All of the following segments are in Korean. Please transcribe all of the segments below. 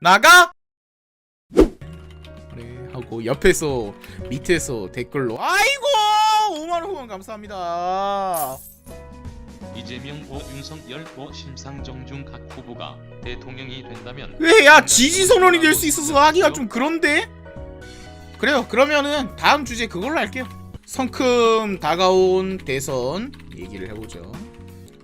나가? 그래 하고 옆에서 밑에서 댓글로 아이고 5만원 후원 감사합니다. 이재명, 윤석열, 심상정 중 각 후보가 대통령이 된다면 왜 야 지지선언이 될 수 있어서 하기가 좀 그런데? 그래요. 그러면은 다음 주제 그걸로 할게요. 성큼 다가온 대선 얘기를 해보죠.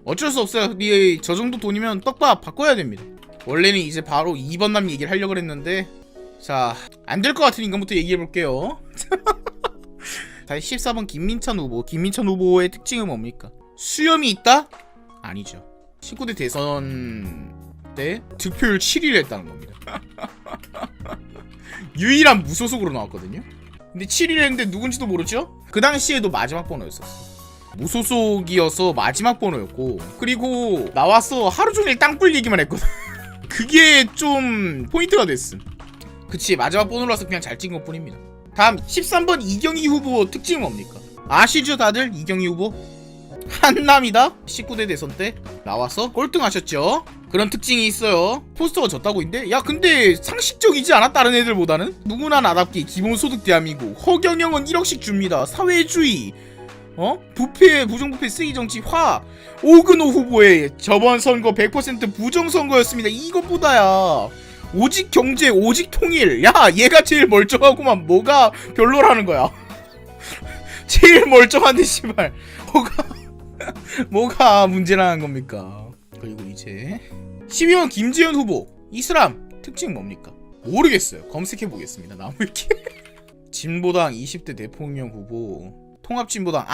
어쩔 수 없어요. 저 정도 돈이면 떡밥 바꿔야 됩니다. 원래는 이제 바로 2번남 얘기를 하려고 했는데 자, 안 될 것 같은 인간부터 얘기해볼게요. 다시 14번 김민찬 후보. 김민찬 후보의 특징은 뭡니까? 수염이 있다? 아니죠. 19대 대선 때 득표율 7위를 했다는 겁니다. 유일한 무소속으로 나왔거든요. 근데 7위를 했는데 누군지도 모르죠? 그 당시에도 마지막 번호였었어. 무소속이어서 마지막 번호였고, 그리고 나와서 하루종일 땅굴 얘기만 했거든. 그게 좀 포인트가 됐음. 그치, 마지막 번호라서 그냥 잘 찍은 것 뿐입니다. 다음 13번 이경희 후보 특징은 뭡니까? 아시죠 다들? 이경희 후보? 한남이다? 19대 대선 때 나와서 꼴등하셨죠? 그런 특징이 있어요. 포스터가 졌다고 있는데 야 근데 상식적이지 않아? 다른 애들보다는? 누구나 나답게 기본소득 대한민국, 허경영은 1억씩 줍니다, 사회주의, 부패, 부정부패 쓰기 정치, 오근호 후보의 저번 선거 100% 부정선거였습니다. 이것보다야 오직 경제, 오직 통일. 야 얘가 제일 멀쩡하구만. 뭐가 별로라는 거야? 제일 멀쩡한데 씨발 뭐가 문제라는 겁니까? 그리고 이제 12번 김재현 후보 이슬람 특징 뭡니까? 모르겠어요. 검색해보겠습니다. 나무위키. 진보당 20대 대통령 후보 통합진보당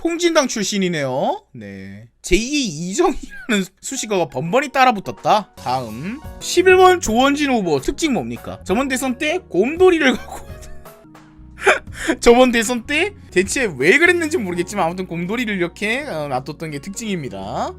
통진당 출신이네요. 네. 제2 이정희라는 수식어가 번번이 따라붙었다. 다음 11번 조원진 후보 특징 뭡니까? 저번 대선 때 곰돌이를 갖고 저번 대선 때 대체 왜 그랬는지 모르겠지만 아무튼 곰돌이를 이렇게 놔뒀던 게 특징입니다.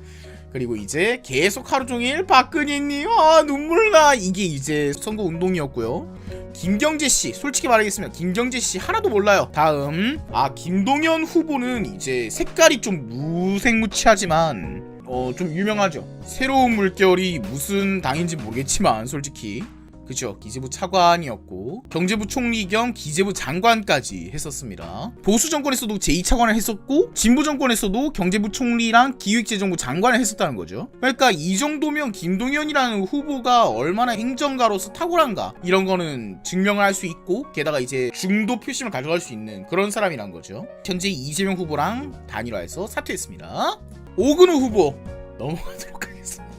그리고 이제 계속 하루종일 박근혜님 눈물나 이게 이제 선거 운동이었고요. 김경재씨 솔직히 말하겠습니다. 김경재씨 하나도 몰라요. 다음 김동연 후보는 이제 색깔이 좀 무색무취하지만 좀 유명하죠. 새로운 물결이 무슨 당인지 모르겠지만 솔직히 그죠. 기재부 차관이었고 경제부 총리 겸 기재부 장관까지 했었습니다. 보수 정권에서도 제2차관을 했었고 진보 정권에서도 경제부 총리랑 기획재정부 장관을 했었다는 거죠. 그러니까 이 정도면 김동연이라는 후보가 얼마나 행정가로서 탁월한가 이런 거는 증명을 할 수 있고 게다가 이제 중도 표심을 가져갈 수 있는 그런 사람이란 거죠. 현재 이재명 후보랑 단일화해서 사퇴했습니다. 오근우 후보 넘어가도록 하겠습니다.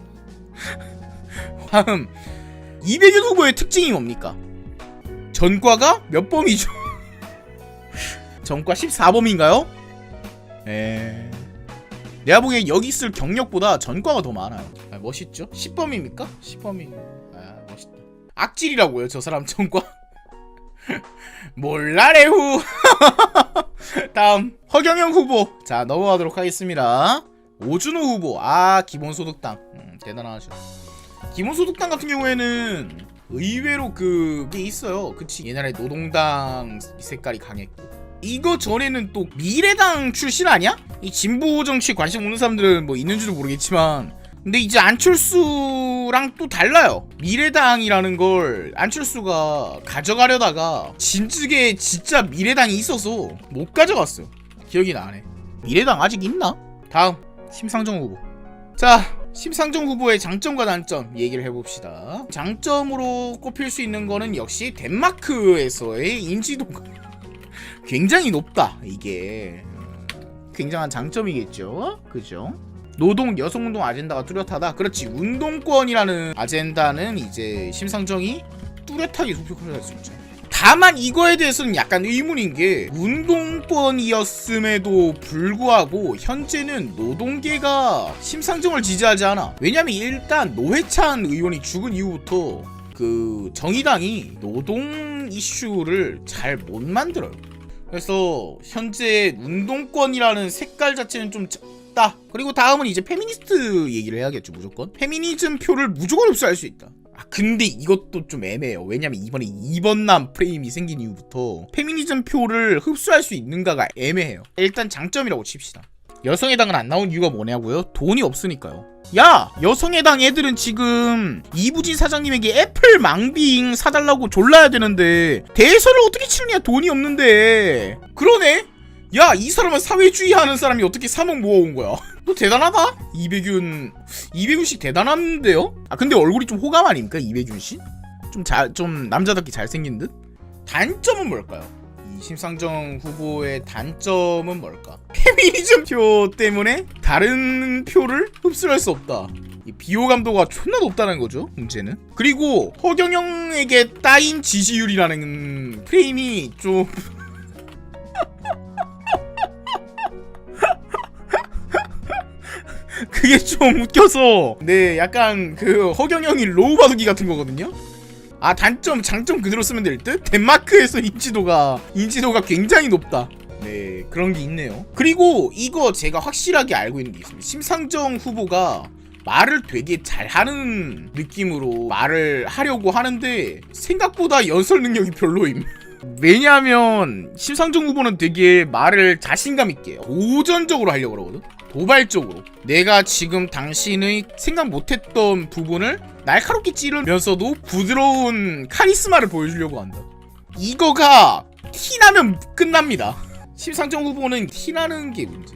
다음 이백윤 후보의 특징이 뭡니까? 전과가 몇 범이죠? 전과 14범인가요? 내가 보기엔 여기 있을 경력보다 전과가 더 많아요. 멋있죠? 10범입니까? 10범이 멋있다. 악질이라고요 저 사람 전과. 몰라레후. 다음 허경영 후보. 자 넘어가도록 하겠습니다. 오준호 후보 기본소득당 대단하죠. 기본소득당 같은 경우에는 의외로 그게 있어요. 그치, 옛날에 노동당 색깔이 강했고 이거 전에는 또 미래당 출신 아니야? 이 진보 정치에 관심 없는 사람들은 뭐 있는지도 모르겠지만 근데 이제 안철수랑 또 달라요. 미래당이라는 걸 안철수가 가져가려다가 진즉에 진짜 미래당이 있어서 못 가져갔어요. 기억이 나네. 미래당 아직 있나? 다음 심상정 후보. 자 심상정 후보의 장점과 단점 얘기를 해봅시다. 장점으로 꼽힐 수 있는 거는 역시 덴마크에서의 인지도가 굉장히 높다. 이게 굉장한 장점이겠죠. 그죠? 노동, 여성운동 아젠다가 뚜렷하다. 그렇지. 운동권이라는 아젠다는 이제 심상정이 뚜렷하게 소표할 수 있죠. 다만 이거에 대해서는 약간 의문인 게 운동권이었음에도 불구하고 현재는 노동계가 심상정을 지지하지 않아. 왜냐면 일단 노회찬 의원이 죽은 이후부터 그 정의당이 노동 이슈를 잘 못 만들어요. 그래서 현재 운동권이라는 색깔 자체는 좀 작다. 그리고 다음은 이제 페미니스트 얘기를 해야겠죠. 무조건 페미니즘 표를 무조건 흡수할 수 있다. 근데 이것도 좀 애매해요. 왜냐면 이번에 2번남 프레임이 생긴 이후부터 페미니즘 표를 흡수할 수 있는가가 애매해요. 일단 장점이라고 칩시다. 여성해당은 안 나온 이유가 뭐냐고요? 돈이 없으니까요. 야! 여성해당 애들은 지금 이부진 사장님에게 애플 망빙 사달라고 졸라야 되는데 대선을 어떻게 치느냐, 돈이 없는데. 그러네? 야, 이 사람은 사회주의 하는 사람이 어떻게 3억 모아온 거야? 너 대단하다? 이백윤씨 대단한데요? 아, 근데 얼굴이 좀 호감 아닙니까, 이백윤씨? 좀 남자답게 잘생긴 듯? 단점은 뭘까요? 이 심상정 후보의 단점은 뭘까? 페미니즘 표 때문에 다른 표를 흡수할 수 없다. 이 비호감도가 존나 높다는 거죠, 문제는. 그리고 허경영에게 따인 지지율이라는 프레임이 좀 그게 좀 웃겨서, 네, 약간 그 허경영이 로우 바둑이 같은 거거든요. 아, 단점, 장점 그대로 쓰면 될 듯? 덴마크에서 인지도가 굉장히 높다. 네, 그런 게 있네요. 그리고 이거 제가 확실하게 알고 있는 게 있습니다. 심상정 후보가 말을 되게 잘하는 느낌으로 말을 하려고 하는데 생각보다 연설 능력이 별로임. 왜냐하면 심상정 후보는 되게 말을 자신감 있게 도전적으로 하려고 그러거든. 도발적으로 내가 지금 당신의 생각 못했던 부분을 날카롭게 찌르면서도 부드러운 카리스마를 보여주려고 한다. 이거가 티나면 끝납니다. 심상정 후보는 티나는 게 문제.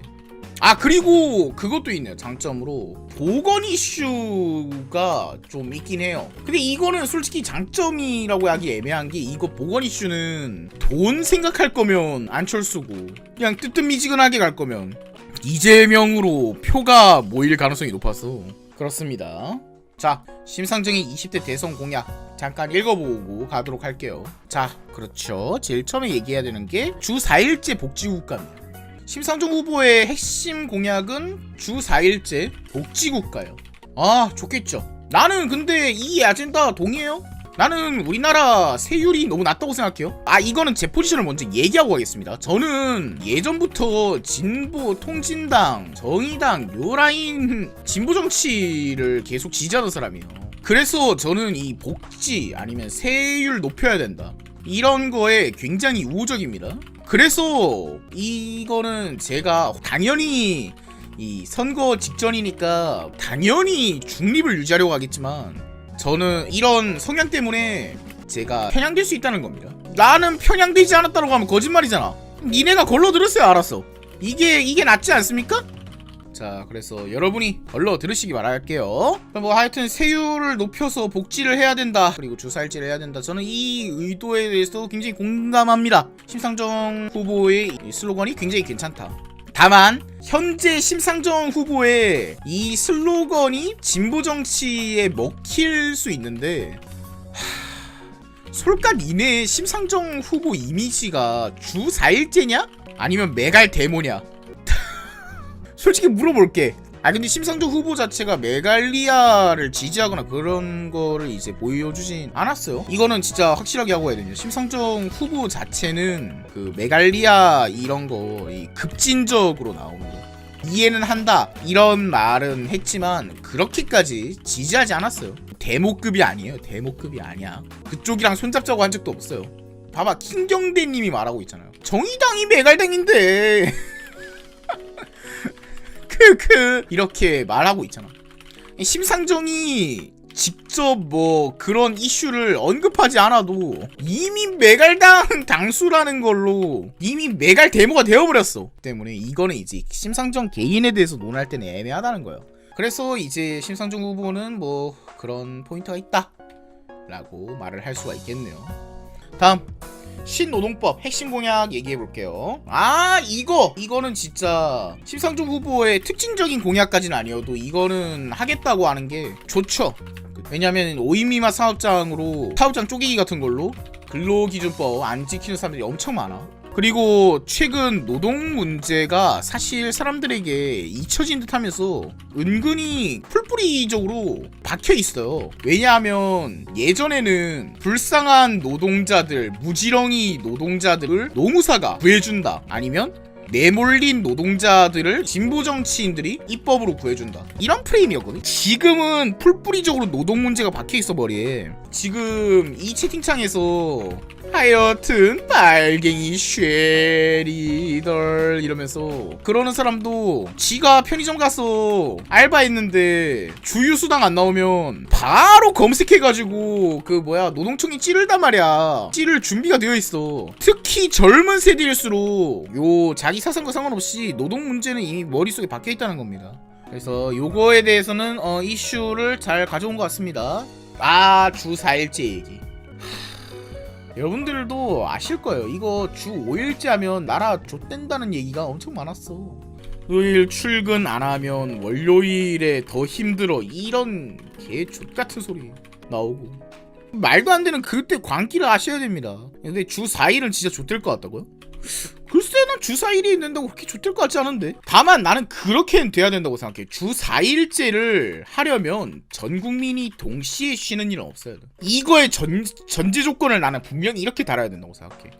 아, 그리고 그것도 있네요. 장점으로 보건 이슈가 좀 있긴 해요. 근데 이거는 솔직히 장점이라고 하기 애매한 게, 이거 보건 이슈는 돈 생각할 거면 안철수고, 그냥 뜨뜻미지근하게 갈 거면 이재명으로 표가 모일 가능성이 높아서 그렇습니다. 자, 심상정의 20대 대선 공약 잠깐 읽어보고 가도록 할게요. 자, 그렇죠. 제일 처음에 얘기해야 되는 게 주 4일제 복지국가입니다. 심상정 후보의 핵심 공약은 주 4일제 복지국가예요. 아, 좋겠죠. 나는 근데 이 아젠다 동의해요. 나는 우리나라 세율이 너무 낮다고 생각해요. 아, 이거는 제 포지션을 먼저 얘기하고 가겠습니다. 저는 예전부터 진보, 통진당, 정의당, 요 라인 진보 정치를 계속 지지하던 사람이에요. 그래서 저는 이 복지 아니면 세율 높여야 된다, 이런 거에 굉장히 우호적입니다. 그래서 이거는 제가 당연히 이 선거 직전이니까 당연히 중립을 유지하려고 하겠지만, 저는 이런 성향 때문에 제가 편향될 수 있다는 겁니다. 나는 편향되지 않았다고 하면 거짓말이잖아. 니네가 걸러들었어요. 알았어. 이게 낫지 않습니까? 자, 그래서 여러분이 걸러 들으시기 바랄게요. 뭐 하여튼 세율을 높여서 복지를 해야 된다, 그리고 주 4일제를 해야 된다, 저는 이 의도에 대해서 굉장히 공감합니다. 심상정 후보의 이 슬로건이 굉장히 괜찮다. 다만 현재 심상정 후보의 이 슬로건이 진보 정치에 먹힐 수 있는데, 솔까 니네 심상정 후보 이미지가 주 4일제냐? 아니면 메갈 데모냐? 솔직히 물어볼게. 아, 근데 심상정 후보 자체가 메갈리아를 지지하거나 그런 거를 이제 보여주진 않았어요. 이거는 진짜 확실하게 하고 가야 돼요. 심상정 후보 자체는 그 메갈리아 이런 거 급진적으로 나오는 거 이해는 한다, 이런 말은 했지만 그렇게까지 지지하지 않았어요. 데모급이 아니에요. 데모급이 아니야. 그쪽이랑 손잡자고 한 적도 없어요. 봐봐, 킹경대님이 말하고 있잖아요. 정의당이 메갈당인데 이렇게 말하고 있잖아. 심상정이 직접 뭐 그런 이슈를 언급하지 않아도 이미 메갈당 당수라는 걸로 이미 메갈 데모가 되어버렸어. 때문에 이거는 이제 심상정 개인에 대해서 논할 때는 애매하다는 거예요. 그래서 이제 심상정 후보는 뭐 그런 포인트가 있다 라고 말을 할 수가 있겠네요. 다음, 신노동법 핵심 공약 얘기해볼게요. 아, 이거는 진짜 심상정 후보의 특징적인 공약까지는 아니어도 이거는 하겠다고 하는 게 좋죠. 왜냐면 5인 미만 사업장 쪼개기 같은 걸로 근로기준법 안 지키는 사람들이 엄청 많아. 그리고 최근 노동 문제가 사실 사람들에게 잊혀진 듯 하면서 은근히 풀뿌리적으로 박혀 있어요. 왜냐하면 예전에는 불쌍한 노동자들, 무지렁이 노동자들을 노무사가 구해준다, 아니면 내몰린 노동자들을 진보 정치인들이 입법으로 구해준다. 이런 프레임이었거든. 지금은 풀뿌리적으로 노동 문제가 박혀있어 머리에. 지금 이 채팅창에서 하여튼 빨갱이 쉐리덜 이러면서 그러는 사람도 지가 편의점 가서 알바했는데 주유수당 안 나오면 바로 검색해가지고 그 뭐야 노동청이 찌를단 말이야. 찌를 준비가 되어 있어. 특히 젊은 세대일수록 요 자기 사상과 상관없이 노동 문제는 이미 머릿속에 박혀 있다는 겁니다. 그래서 요거에 대해서는 이슈를 잘 가져온 것 같습니다. 주 4일째 얘기. 여러분들도 아실 거예요. 이거 주 5일째 하면 나라 좆된다는 얘기가 엄청 많았어. 토요일 출근 안 하면 월요일에 더 힘들어. 이런 개 족같은 소리 나오고. 말도 안 되는 그때 광기를 아셔야 됩니다. 근데 주 4일은 진짜 좆될 것 같다고요? 글쎄 난 주 4일이 있는다고 그렇게 좆될 것 같지 않은데. 다만 나는 그렇게는 돼야 된다고 생각해. 주 4일째를 하려면 전 국민이 동시에 쉬는 일은 없어야 돼. 이거의 전제 조건을 나는 분명히 이렇게 달아야 된다고 생각해.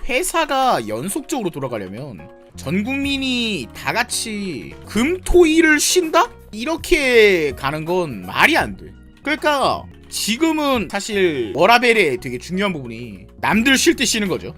회사가 연속적으로 돌아가려면 전 국민이 다 같이 금, 토, 일을 쉰다? 이렇게 가는 건 말이 안 돼. 그러니까 지금은 사실 워라벨의 되게 중요한 부분이 남들 쉴 때 쉬는 거죠.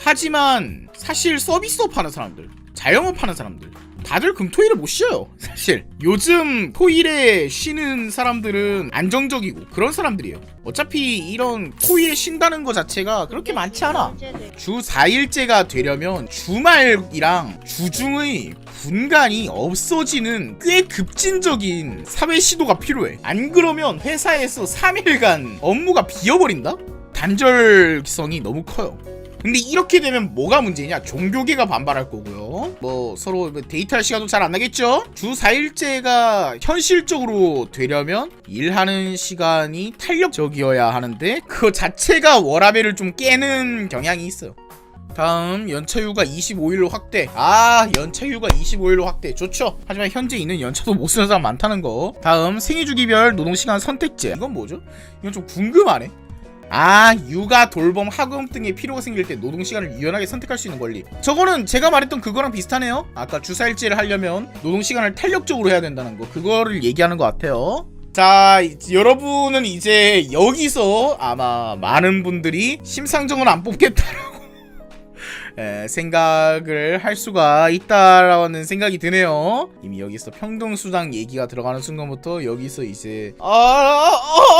하지만 사실 서비스업 하는 사람들, 자영업 하는 사람들 다들 금토일을 못 쉬어요. 사실 요즘 토일에 쉬는 사람들은 안정적이고 그런 사람들이에요. 어차피 이런 토일에 쉰다는 거 자체가 그렇게 많지 않아. 주 4일째가 되려면 주말이랑 주중의 분간이 없어지는 꽤 급진적인 사회 시도가 필요해. 안 그러면 회사에서 3일간 업무가 비어버린다? 단절성이 너무 커요. 근데 이렇게 되면 뭐가 문제냐? 종교계가 반발할 거고요. 뭐 서로 데이트할 시간도 잘 안 나겠죠? 주 4일째가 현실적으로 되려면 일하는 시간이 탄력적이어야 하는데 그거 자체가 워라밸을 좀 깨는 경향이 있어요. 다음 연차휴가 25일로 확대. 연차휴가 25일로 확대 좋죠. 하지만 현재 있는 연차도 못 쓰는 사람 많다는 거. 다음 생애주기별 노동시간 선택제. 이건 뭐죠? 이건 좀 궁금하네. 육아, 돌봄, 학업 등의 필요가 생길 때 노동시간을 유연하게 선택할 수 있는 권리. 저거는 제가 말했던 그거랑 비슷하네요. 아까 주 4일제를 하려면 노동시간을 탄력적으로 해야 된다는 거. 그거를 얘기하는 것 같아요. 자, 여러분은 이제 여기서 아마 많은 분들이 심상정은 안 뽑겠다라고 생각을 할 수가 있다라는 생각이 드네요. 이미 여기서 평등수당 얘기가 들어가는 순간부터 여기서 이제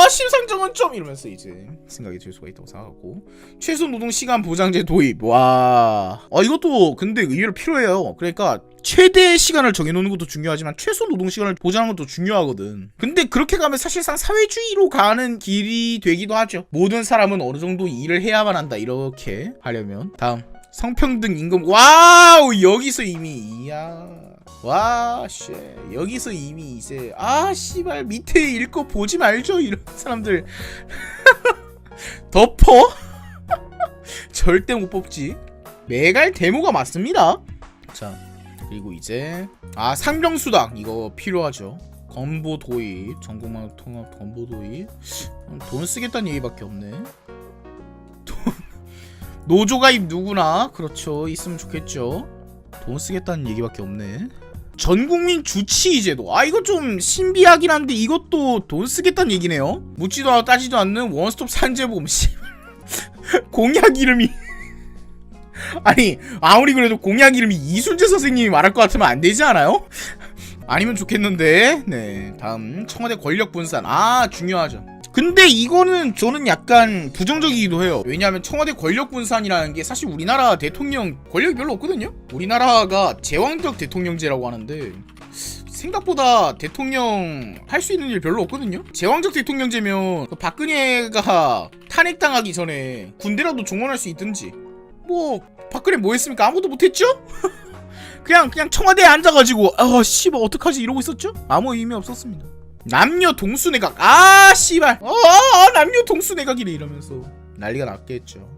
심상정은 좀 이러면서 이제 생각이 들 수가 있다고 생각하고. 최소 노동시간 보장제 도입. 이것도 근데 의외로 필요해요. 그러니까 최대 시간을 정해놓는 것도 중요하지만 최소 노동시간을 보장하는 것도 중요하거든. 근데 그렇게 가면 사실상 사회주의로 가는 길이 되기도 하죠. 모든 사람은 어느 정도 일을 해야만 한다 이렇게 하려면. 다음 성평등 임금. 여기서 이미 여기서 이미 이제 씨발 밑에 일 거 보지 말죠 이런 사람들 덮어? 절대 못 뽑지. 매갈 데모가 맞습니다. 자, 그리고 이제 상병수당 이거 필요하죠. 건보 도입, 전국망 통합 건보 도입. 돈 쓰겠다는 얘기밖에 없네. 노조 가입 누구나 그렇죠 있으면 좋겠죠. 돈 쓰겠다는 얘기밖에 없네. 전국민 주치의제도. 이거 좀 신비하긴 한데 이것도 돈 쓰겠다는 얘기네요. 묻지도 않고 따지도 않는 원스톱 산재보험. 공약 이름이 아니 아무리 그래도 공약 이름이 이순재 선생님이 말할 것 같으면 안 되지 않아요? 아니면 좋겠는데. 네, 다음 청와대 권력 분산. 중요하죠. 근데 이거는 저는 약간 부정적이기도 해요. 왜냐하면 청와대 권력 분산이라는 게 사실 우리나라 대통령 권력이 별로 없거든요. 우리나라가 제왕적 대통령제라고 하는데 생각보다 대통령 할 수 있는 일 별로 없거든요. 제왕적 대통령제면 박근혜가 탄핵당하기 전에 군대라도 종원할 수 있든지. 박근혜 뭐 했습니까? 아무것도 못했죠? 그냥 청와대에 앉아가지고 씨발 어떡하지 이러고 있었죠? 아무 의미 없었습니다. 남녀 동수내각. 씨발 남녀 동수내각이래 이러면서 난리가 났겠죠.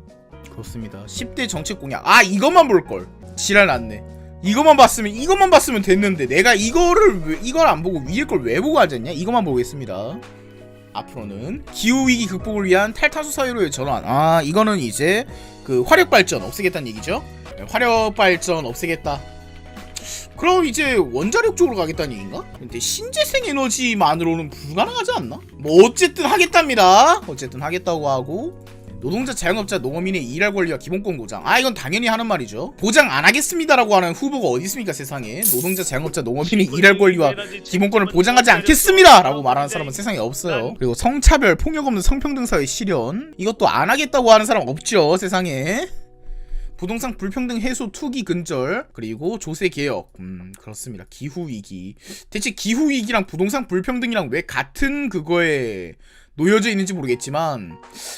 그렇습니다. 10대 정책 공약. 이것만 볼걸. 지랄 났네. 이것만 봤으면 됐는데 내가 이걸 안 보고 위에 걸 왜 보고 앉았냐? 이것만 보겠습니다. 앞으로는 기후위기 극복을 위한 탈탄소 사회로의 전환. 이거는 이제 그 화력발전 없애겠다는 얘기죠. 화력발전 없애겠다. 그럼 이제 원자력 쪽으로 가겠다는 얘기인가? 근데 신재생 에너지만으로는 불가능하지 않나? 뭐 어쨌든 하겠답니다. 어쨌든 하겠다고 하고 노동자, 자영업자, 농어민의 일할 권리와 기본권 보장. 아 이건 당연히 하는 말이죠. 보장 안 하겠습니다라고 하는 후보가 어디 있습니까 세상에. 노동자, 자영업자, 농어민의 일할 권리와 기본권을 보장하지 않겠습니다라고 말하는 사람은 세상에 없어요. 그리고 성차별, 폭력 없는 성평등 사회 실현. 이것도 안 하겠다고 하는 사람 없죠 세상에. 부동산 불평등 해소 투기 근절, 그리고 조세 개혁. 그렇습니다. 기후 위기. 대체 기후 위기랑 부동산 불평등이랑 왜 같은 그거에 놓여져 있는지 모르겠지만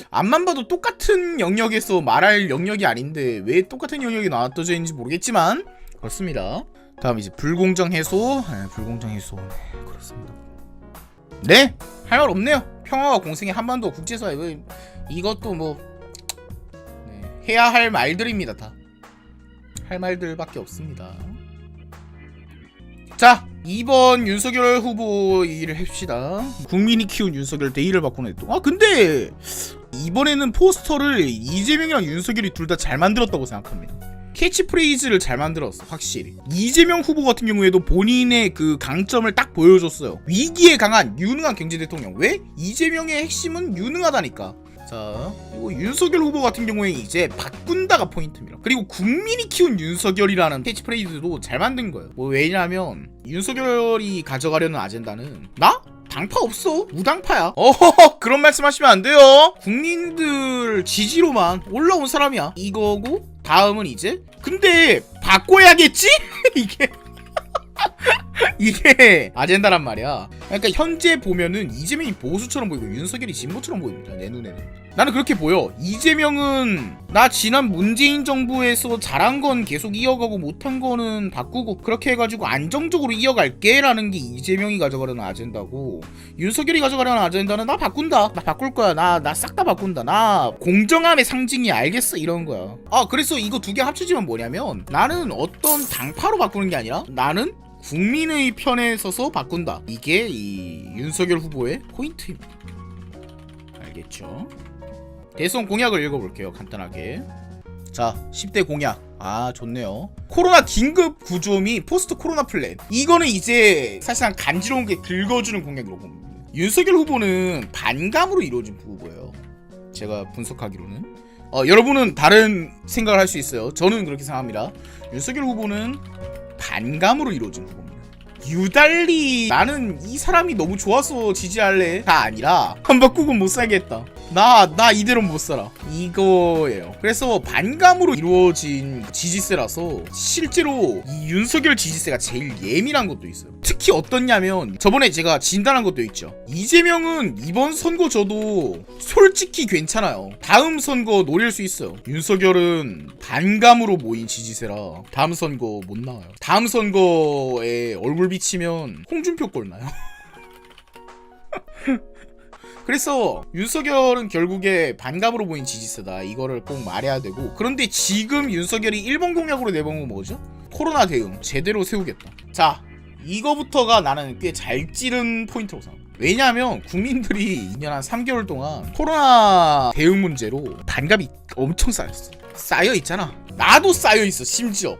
앞만 봐도 똑같은 영역에서 말할 영역이 아닌데 왜 똑같은 영역이 나눠져 있는지 모르겠지만 그렇습니다. 다음 이제 불공정 해소. 불공정 해소. 네, 그렇습니다. 네, 할 말 없네요. 평화와 공생의 한반도 국제사회. 이것도 뭐 해야 할 말들입니다. 다 할 말들밖에 없습니다. 자, 이번 윤석열 후보 일을 해봅시다. 국민이 키운 윤석열 대 1을 바꾸네 또. 아 근데 이번에는 포스터를 이재명이랑 윤석열이 둘 다 잘 만들었다고 생각합니다. 캐치프레이즈를 잘 만들었어 확실히. 이재명 후보 같은 경우에도 본인의 그 강점을 딱 보여줬어요. 위기에 강한 유능한 경제대통령. 왜? 이재명의 핵심은 유능하다니까. 자, 그리고 윤석열 후보 같은 경우에 이제 바꾼다가 포인트입니다. 그리고 국민이 키운 윤석열이라는 캐치프레이즈도 잘 만든 거예요. 뭐 왜냐면 윤석열이 가져가려는 아젠다는 나? 당파 없어. 무당파야. 그런 말씀하시면 안 돼요. 국민들 지지로만 올라온 사람이야. 이거고 다음은 이제 근데 바꿔야겠지? 이게 아젠다란 말이야. 그러니까 현재 보면은 이재명이 보수처럼 보이고 윤석열이 진보처럼 보입니다. 내 눈에는. 나는 그렇게 보여. 이재명은 나 지난 문재인 정부에서 잘한 건 계속 이어가고 못한 거는 바꾸고 그렇게 해가지고 안정적으로 이어갈게 라는 게 이재명이 가져가려는 아젠다고, 윤석열이 가져가려는 아젠다는 나 바꾼다. 나 바꿀 거야. 나 싹 다 바꾼다. 나 공정함의 상징이 알겠어 이런 거야. 그래서 이거 두 개 합쳐지면 뭐냐면 나는 어떤 당파로 바꾸는 게 아니라 나는 국민의 편에 서서 바꾼다. 이게 이 윤석열 후보의 포인트입니다. 알겠죠? 대선 공약을 읽어볼게요. 간단하게. 자, 10대 공약. 좋네요. 코로나 긴급 구조 및 포스트 코로나 플랜. 이거는 이제 사실상 간지러운 게 긁어주는 공약이라고 봅니다. 윤석열 후보는 반감으로 이루어진 후보예요. 제가 분석하기로는. 여러분은 다른 생각을 할 수 있어요. 저는 그렇게 생각합니다. 윤석열 후보는 반감으로 이루어진 후보입니다. 유달리 나는 이 사람이 너무 좋아서 지지할래가 아니라 안 바꾸고 못 살겠다. 나 이대로는 못 살아. 이거예요. 그래서 반감으로 이루어진 지지세라서 실제로 이 윤석열 지지세가 제일 예민한 것도 있어요. 특히 어떻냐면 저번에 제가 진단한 것도 있죠. 이재명은 이번 선거 져도 솔직히 괜찮아요. 다음 선거 노릴 수 있어요. 윤석열은 반감으로 모인 지지세라 다음 선거 못 나와요. 다음 선거에 얼굴 비치면 홍준표 꼴 나요. 그래서 윤석열은 결국에 반감으로 보인 지지세다. 이거를 꼭 말해야 되고, 그런데 지금 윤석열이 1번 공약으로 내본 건 뭐죠? 코로나 대응 제대로 세우겠다. 자, 이거부터가 나는 꽤 잘 찌른 포인트라고 생각합니다. 왜냐하면 국민들이 2년 한 3개월 동안 코로나 대응 문제로 반감이 엄청 쌓였어. 쌓여있잖아. 나도 쌓여있어 심지어.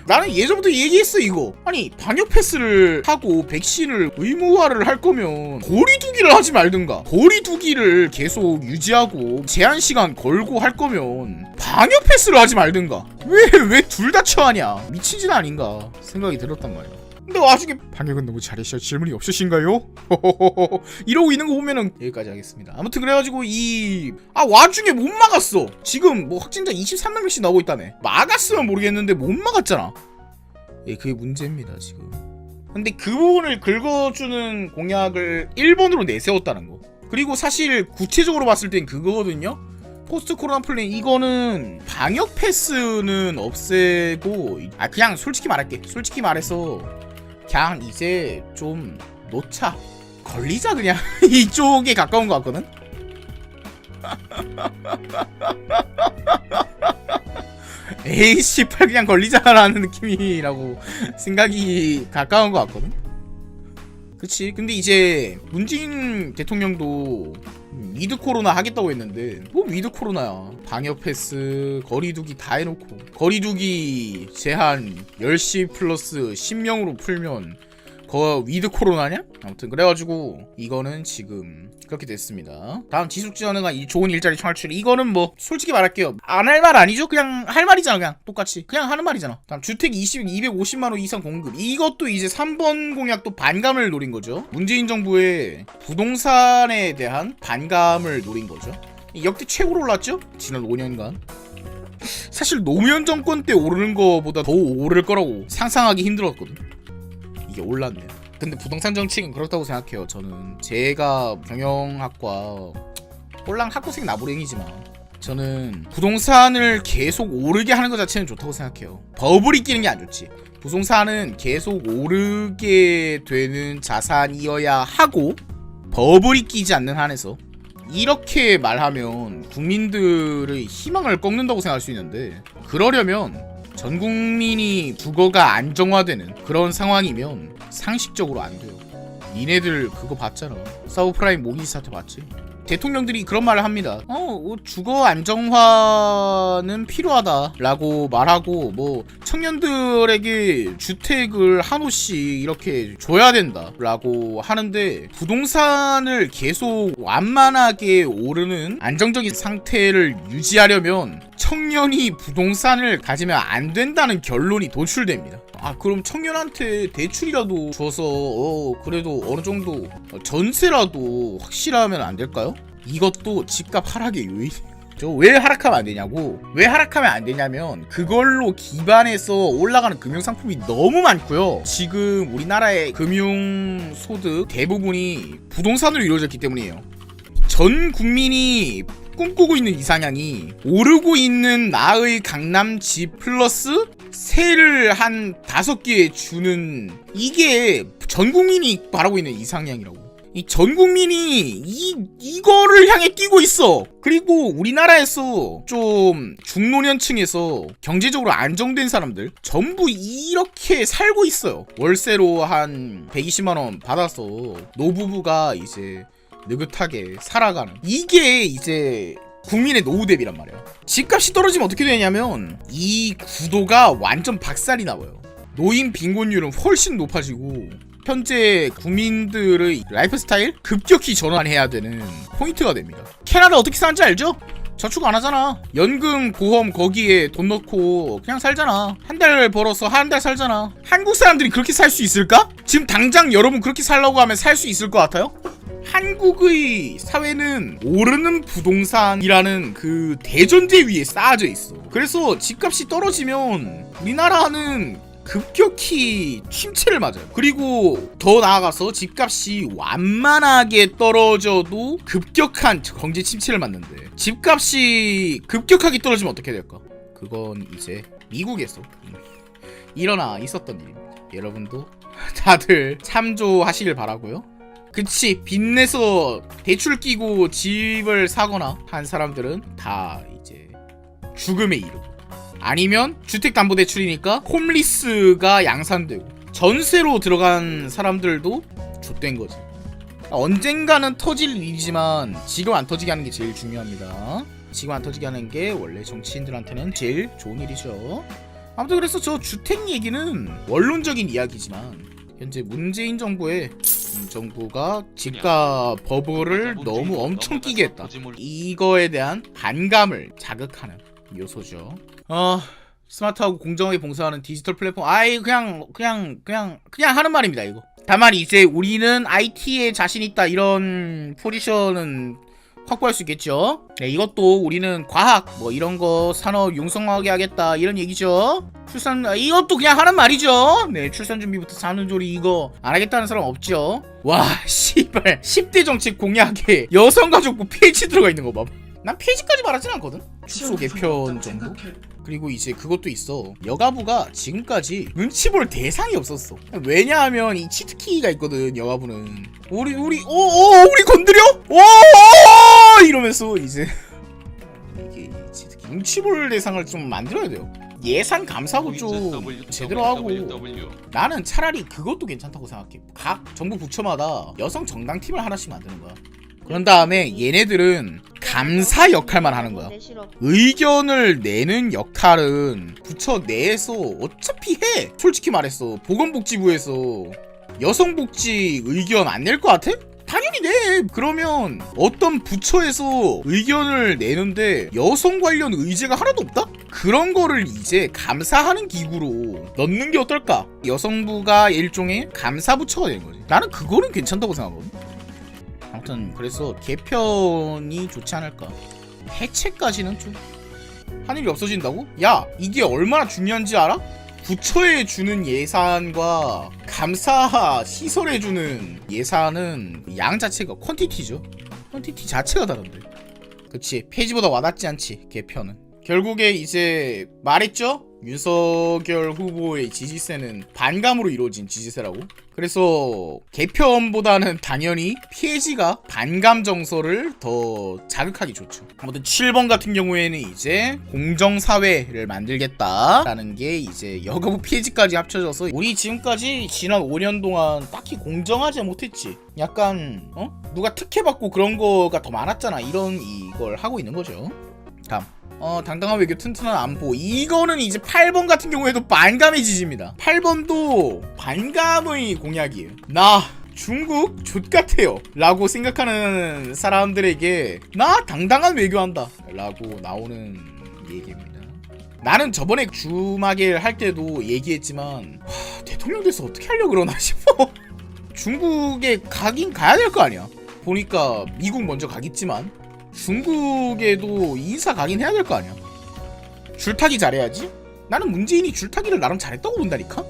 나는 예전부터 얘기했어 이거. 아니 방역 패스를 하고 백신을 의무화를 할 거면 거리두기를 하지 말든가, 거리두기를 계속 유지하고 제한시간 걸고 할 거면 방역 패스를 하지 말든가. 왜 둘 다 처하냐. 미친 짓 아닌가 생각이 들었단 말이야. 근데 와중에 방역은 너무 잘하셔 질문이 없으신가요? 이러고 있는 거 보면은 여기까지 하겠습니다. 아무튼 그래가지고 와중에 못 막았어. 지금 뭐 확진자 23만 명씩 나오고 있다며. 막았으면 모르겠는데 못 막았잖아. 그게 문제입니다 지금. 근데 그 부분을 긁어주는 공약을 1번으로 내세웠다는 거. 그리고 사실 구체적으로 봤을 땐 그거거든요. 포스트 코로나 플랜. 이거는 방역 패스는 없애고 그냥 솔직히 말할게. 솔직히 말해서 그냥 이제 좀 놓자. 걸리자 그냥. 이쪽에 가까운 것 같거든. 에이 씨발 그냥 걸리자라는 느낌이라고 생각이 가까운 것 같거든. 그치. 근데 이제 문재인 대통령도 위드 코로나 하겠다고 했는데 뭐 위드 코로나야. 방역 패스, 거리두기 다 해놓고 거리두기 제한 10시 플러스 10명으로 풀면 위드 코로나냐? 아무튼 그래가지고 이거는 지금 그렇게 됐습니다. 다음 지속지원과 이 좋은 일자리 창출, 이거는 뭐 솔직히 말할게요, 안 할 말 아니죠? 그냥 할 말이잖아. 그냥 똑같이 그냥 하는 말이잖아. 다음 주택 250만원 이상 공급, 이것도 이제 3번 공약도 반감을 노린 거죠. 문재인 정부의 부동산에 대한 반감을 노린 거죠. 역대 최고로 올랐죠? 지난 5년간. 사실 노무현 정권 때 오르는 거보다 더 오를 거라고 상상하기 힘들었거든. 이게 올랐네요. 근데 부동산 정책은 그렇다고 생각해요. 저는 제가 경영학과 꼴랑 학부생 나부랭이지만 저는 부동산을 계속 오르게 하는 것 자체는 좋다고 생각해요. 버블이 끼는 게 안 좋지. 부동산은 계속 오르게 되는 자산이어야 하고 버블이 끼지 않는 한에서, 이렇게 말하면 국민들의 희망을 꺾는다고 생각할 수 있는데, 그러려면 전 국민이 주거가 안정화되는 그런 상황이면 상식적으로 안 돼요. 니네들 그거 봤잖아. 서브프라임 모기지 사태 봤지? 대통령들이 그런 말을 합니다. 주거 안정화는 필요하다라고 말하고, 뭐 청년들에게 주택을 한호씩 이렇게 줘야 된다라고 하는데, 부동산을 계속 완만하게 오르는 안정적인 상태를 유지하려면 청년이 부동산을 가지면 안 된다는 결론이 도출됩니다. 그럼 청년한테 대출이라도 줘서 그래도 어느 정도 전세라도 확실하면 안 될까요? 이것도 집값 하락의 요인이에요. 왜 하락하면 안 되냐고? 왜 하락하면 안 되냐면 그걸로 기반해서 올라가는 금융상품이 너무 많고요. 지금 우리나라의 금융소득 대부분이 부동산으로 이루어졌기 때문이에요. 전 국민이 꿈꾸고 있는 이상향이 오르고 있는 나의 강남집 플러스 세를 한 5개 주는, 이게 전 국민이 바라고 있는 이상향이라고. 이 전 국민이 이거를 향해 뛰고 있어. 그리고 우리나라에서 좀 중노년층에서 경제적으로 안정된 사람들 전부 이렇게 살고 있어요. 월세로 한 120만원 받아서 노부부가 이제 느긋하게 살아가는, 이게 이제 국민의 노후 대비란 말이야. 집값이 떨어지면 어떻게 되냐면 이 구도가 완전 박살이 나와요. 노인 빈곤율은 훨씬 높아지고 현재 국민들의 라이프 스타일 급격히 전환해야 되는 포인트가 됩니다. 캐나다 어떻게 사는지 알죠? 저축 안 하잖아. 연금 보험 거기에 돈 넣고 그냥 살잖아. 한 달 벌어서 한 달 살잖아. 한국 사람들이 그렇게 살 수 있을까? 지금 당장 여러분 그렇게 살라고 하면 살 수 있을 것 같아요? 한국의 사회는 오르는 부동산이라는 그 대전제 위에 쌓아져 있어. 그래서 집값이 떨어지면 우리나라는 급격히 침체를 맞아요. 그리고 더 나아가서 집값이 완만하게 떨어져도 급격한 경제 침체를 맞는데, 집값이 급격하게 떨어지면 어떻게 될까? 그건 이제 미국에서 있었던 일입니다. 여러분도 다들 참조하시길 바라고요. 그치, 빚내서 대출 끼고 집을 사거나 한 사람들은 다 이제 죽음에 이르고, 아니면 주택담보대출이니까 홈리스가 양산되고, 전세로 들어간 사람들도 좆된 거지. 언젠가는 터질 일이지만 지금 안 터지게 하는 게 제일 중요합니다. 지금 안 터지게 하는 게 원래 정치인들한테는 제일 좋은 일이죠. 아무튼 그래서 저 주택 얘기는 원론적인 이야기지만 현재 문재인 정부의 정부가 집값 버블을 너무 엄청 끼게 했다, 이거에 대한 반감을 자극하는 요소죠. 스마트하고 공정하게 봉사하는 디지털 플랫폼, 그냥 하는 말입니다. 이거 다만 이제 우리는 IT에 자신 있다 이런 포지션은 확보할 수 있겠죠. 네, 이것도 우리는 과학 뭐 이런 거 산업 융성하게 하겠다 이런 얘기죠. 이것도 그냥 하는 말이죠. 네, 출산 준비부터 산후조리 이거 안 하겠다는 사람 없죠. 와, 씨발 10대 정책 공약에 여성가족부 페이지 들어가 있는 거 봐. 난 페이지까지 말하진 않거든. 축소 개편 정도. 그리고 이제 그것도 있어. 여가부가 지금까지 눈치 볼 대상이 없었어. 왜냐하면 이 치트키가 있거든. 여가부는 우리 건드려? 이러면서 이제 이게 치트키 눈치 볼 대상을 좀 만들어야 돼요. 예산 감사도 좀 제대로 하고 나는 차라리 그것도 괜찮다고 생각해. 각 정부 부처마다 여성 정당팀을 하나씩 만드는 거야. 그런 다음에 얘네들은 감사 역할만 하는 거야. 의견을 내는 역할은 부처 내에서 어차피 해. 솔직히 말했어. 보건복지부에서 여성복지 의견 안 낼 것 같아? 당연히 내. 그러면 어떤 부처에서 의견을 내는데 여성 관련 의제가 하나도 없다? 그런 거를 이제 감사하는 기구로 넣는 게 어떨까? 여성부가 일종의 감사부처가 되는 거지. 나는 그거는 괜찮다고 생각하거든. 아무튼 그래서 개편이 좋지 않을까. 해체까지는 좀 하늘이 없어진다고? 야, 이게 얼마나 중요한지 알아? 부처에 주는 예산과 감사 시설에 주는 예산은 양 자체가 퀀티티죠. 퀀티티 자체가 다른데. 그치, 폐지보다 와닿지 않지 개편은. 결국에 이제 말했죠? 윤석열 후보의 지지세는 반감으로 이루어진 지지세라고. 그래서 개편보다는 당연히 폐지가 반감 정서를 더 자극하기 좋죠. 아무튼 7번 같은 경우에는 이제 공정사회를 만들겠다라는 게 이제 여가부 폐지까지 합쳐져서 우리 지금까지 지난 5년 동안 딱히 공정하지 못했지. 약간 누가 특혜받고 그런 거가 더 많았잖아. 이걸 하고 있는 거죠. 다음. 당당한 외교 튼튼한 안보. 이거는 이제 8번 같은 경우에도 반감의 지지입니다. 8번도 반감의 공약이에요. 나 중국 족같아요 라고 생각하는 사람들에게 나 당당한 외교한다 라고 나오는 얘기입니다. 나는 저번에 주마겔 할 때도 얘기했지만 대통령 돼서 어떻게 하려고 그러나 싶어. 중국에 가긴 가야 될 거 아니야. 보니까 미국 먼저 가겠지만 중국에도 인사 가긴 해야 될 거 아니야. 줄타기 잘해야지. 나는 문재인이 줄타기를 나름 잘했다고 본다니까.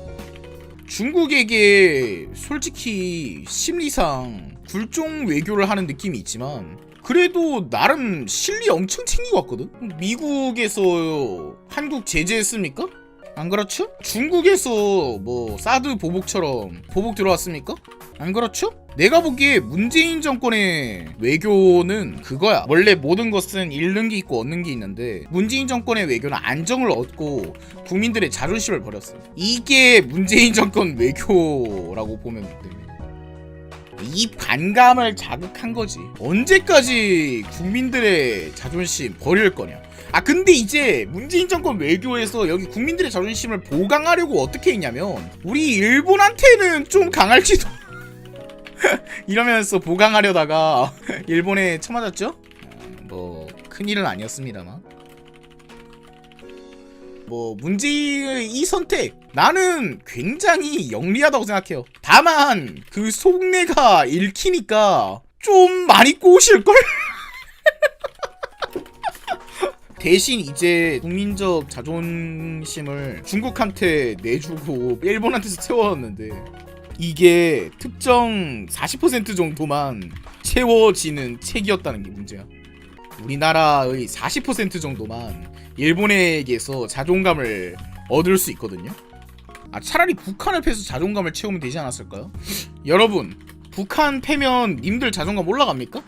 중국에게 솔직히 심리상 굴종 외교를 하는 느낌이 있지만 그래도 나름 실리 엄청 챙기고 왔거든. 미국에서 한국 제재했습니까? 안 그렇죠? 중국에서 뭐 사드 보복처럼 보복 들어왔습니까? 안 그렇죠? 내가 보기에 문재인 정권의 외교는 그거야. 원래 모든 것은 잃는 게 있고 얻는 게 있는데 문재인 정권의 외교는 안정을 얻고 국민들의 자존심을 버렸어. 이게 문재인 정권 외교라고 보면 됩니다. 이 반감을 자극한 거지. 언제까지 국민들의 자존심 버릴 거냐. 근데 이제 문재인 정권 외교에서 여기 국민들의 자존심을 보강하려고 어떻게 했냐면 우리 일본한테는 좀 강할지도 이러면서 보강하려다가 일본에 처맞았죠? 뭐 큰일은 아니었습니다만 뭐 문재인의 이 선택 나는 굉장히 영리하다고 생각해요. 다만 그 속내가 읽히니까 좀 많이 꼬실걸? 대신 이제 국민적 자존심을 중국한테 내주고 일본한테서 채웠는데 이게 특정 40% 정도만 채워지는 책이었다는 게 문제야. 우리나라의 40% 정도만 일본에게서 자존감을 얻을 수 있거든요. 차라리 북한을 패서 자존감을 채우면 되지 않았을까요? 여러분, 북한 패면 님들 자존감 올라갑니까?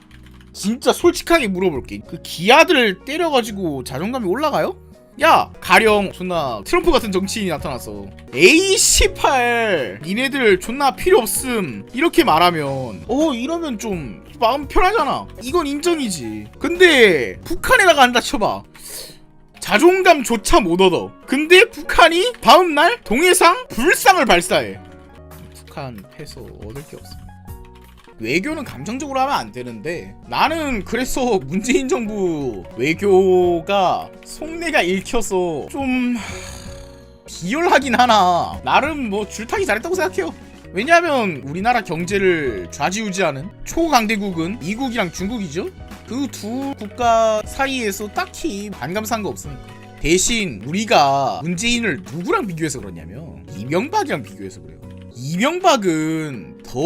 진짜 솔직하게 물어볼게. 그 기아들 때려가지고 자존감이 올라가요? 야, 가령 존나 트럼프 같은 정치인이 나타나서 A18 니네들 존나 필요 없음 이렇게 말하면 이러면 좀 마음 편하잖아. 이건 인정이지. 근데 북한에다가 한다 쳐봐. 자존감조차 못 얻어. 근데 북한이 다음날 동해상 불상을 발사해. 북한 패서 얻을 게 없어. 외교는 감정적으로 하면 안 되는데 나는 그래서 문재인 정부 외교가 속내가 읽혀서 좀 비열하긴 하나 나름 뭐 줄타기 잘했다고 생각해요. 왜냐하면 우리나라 경제를 좌지우지하는 초강대국은 미국이랑 중국이죠. 그 두 국가 사이에서 딱히 반감사한 거 없으니까. 대신 우리가 문재인을 누구랑 비교해서 그러냐면 이명박이랑 비교해서 그래요. 이명박은 더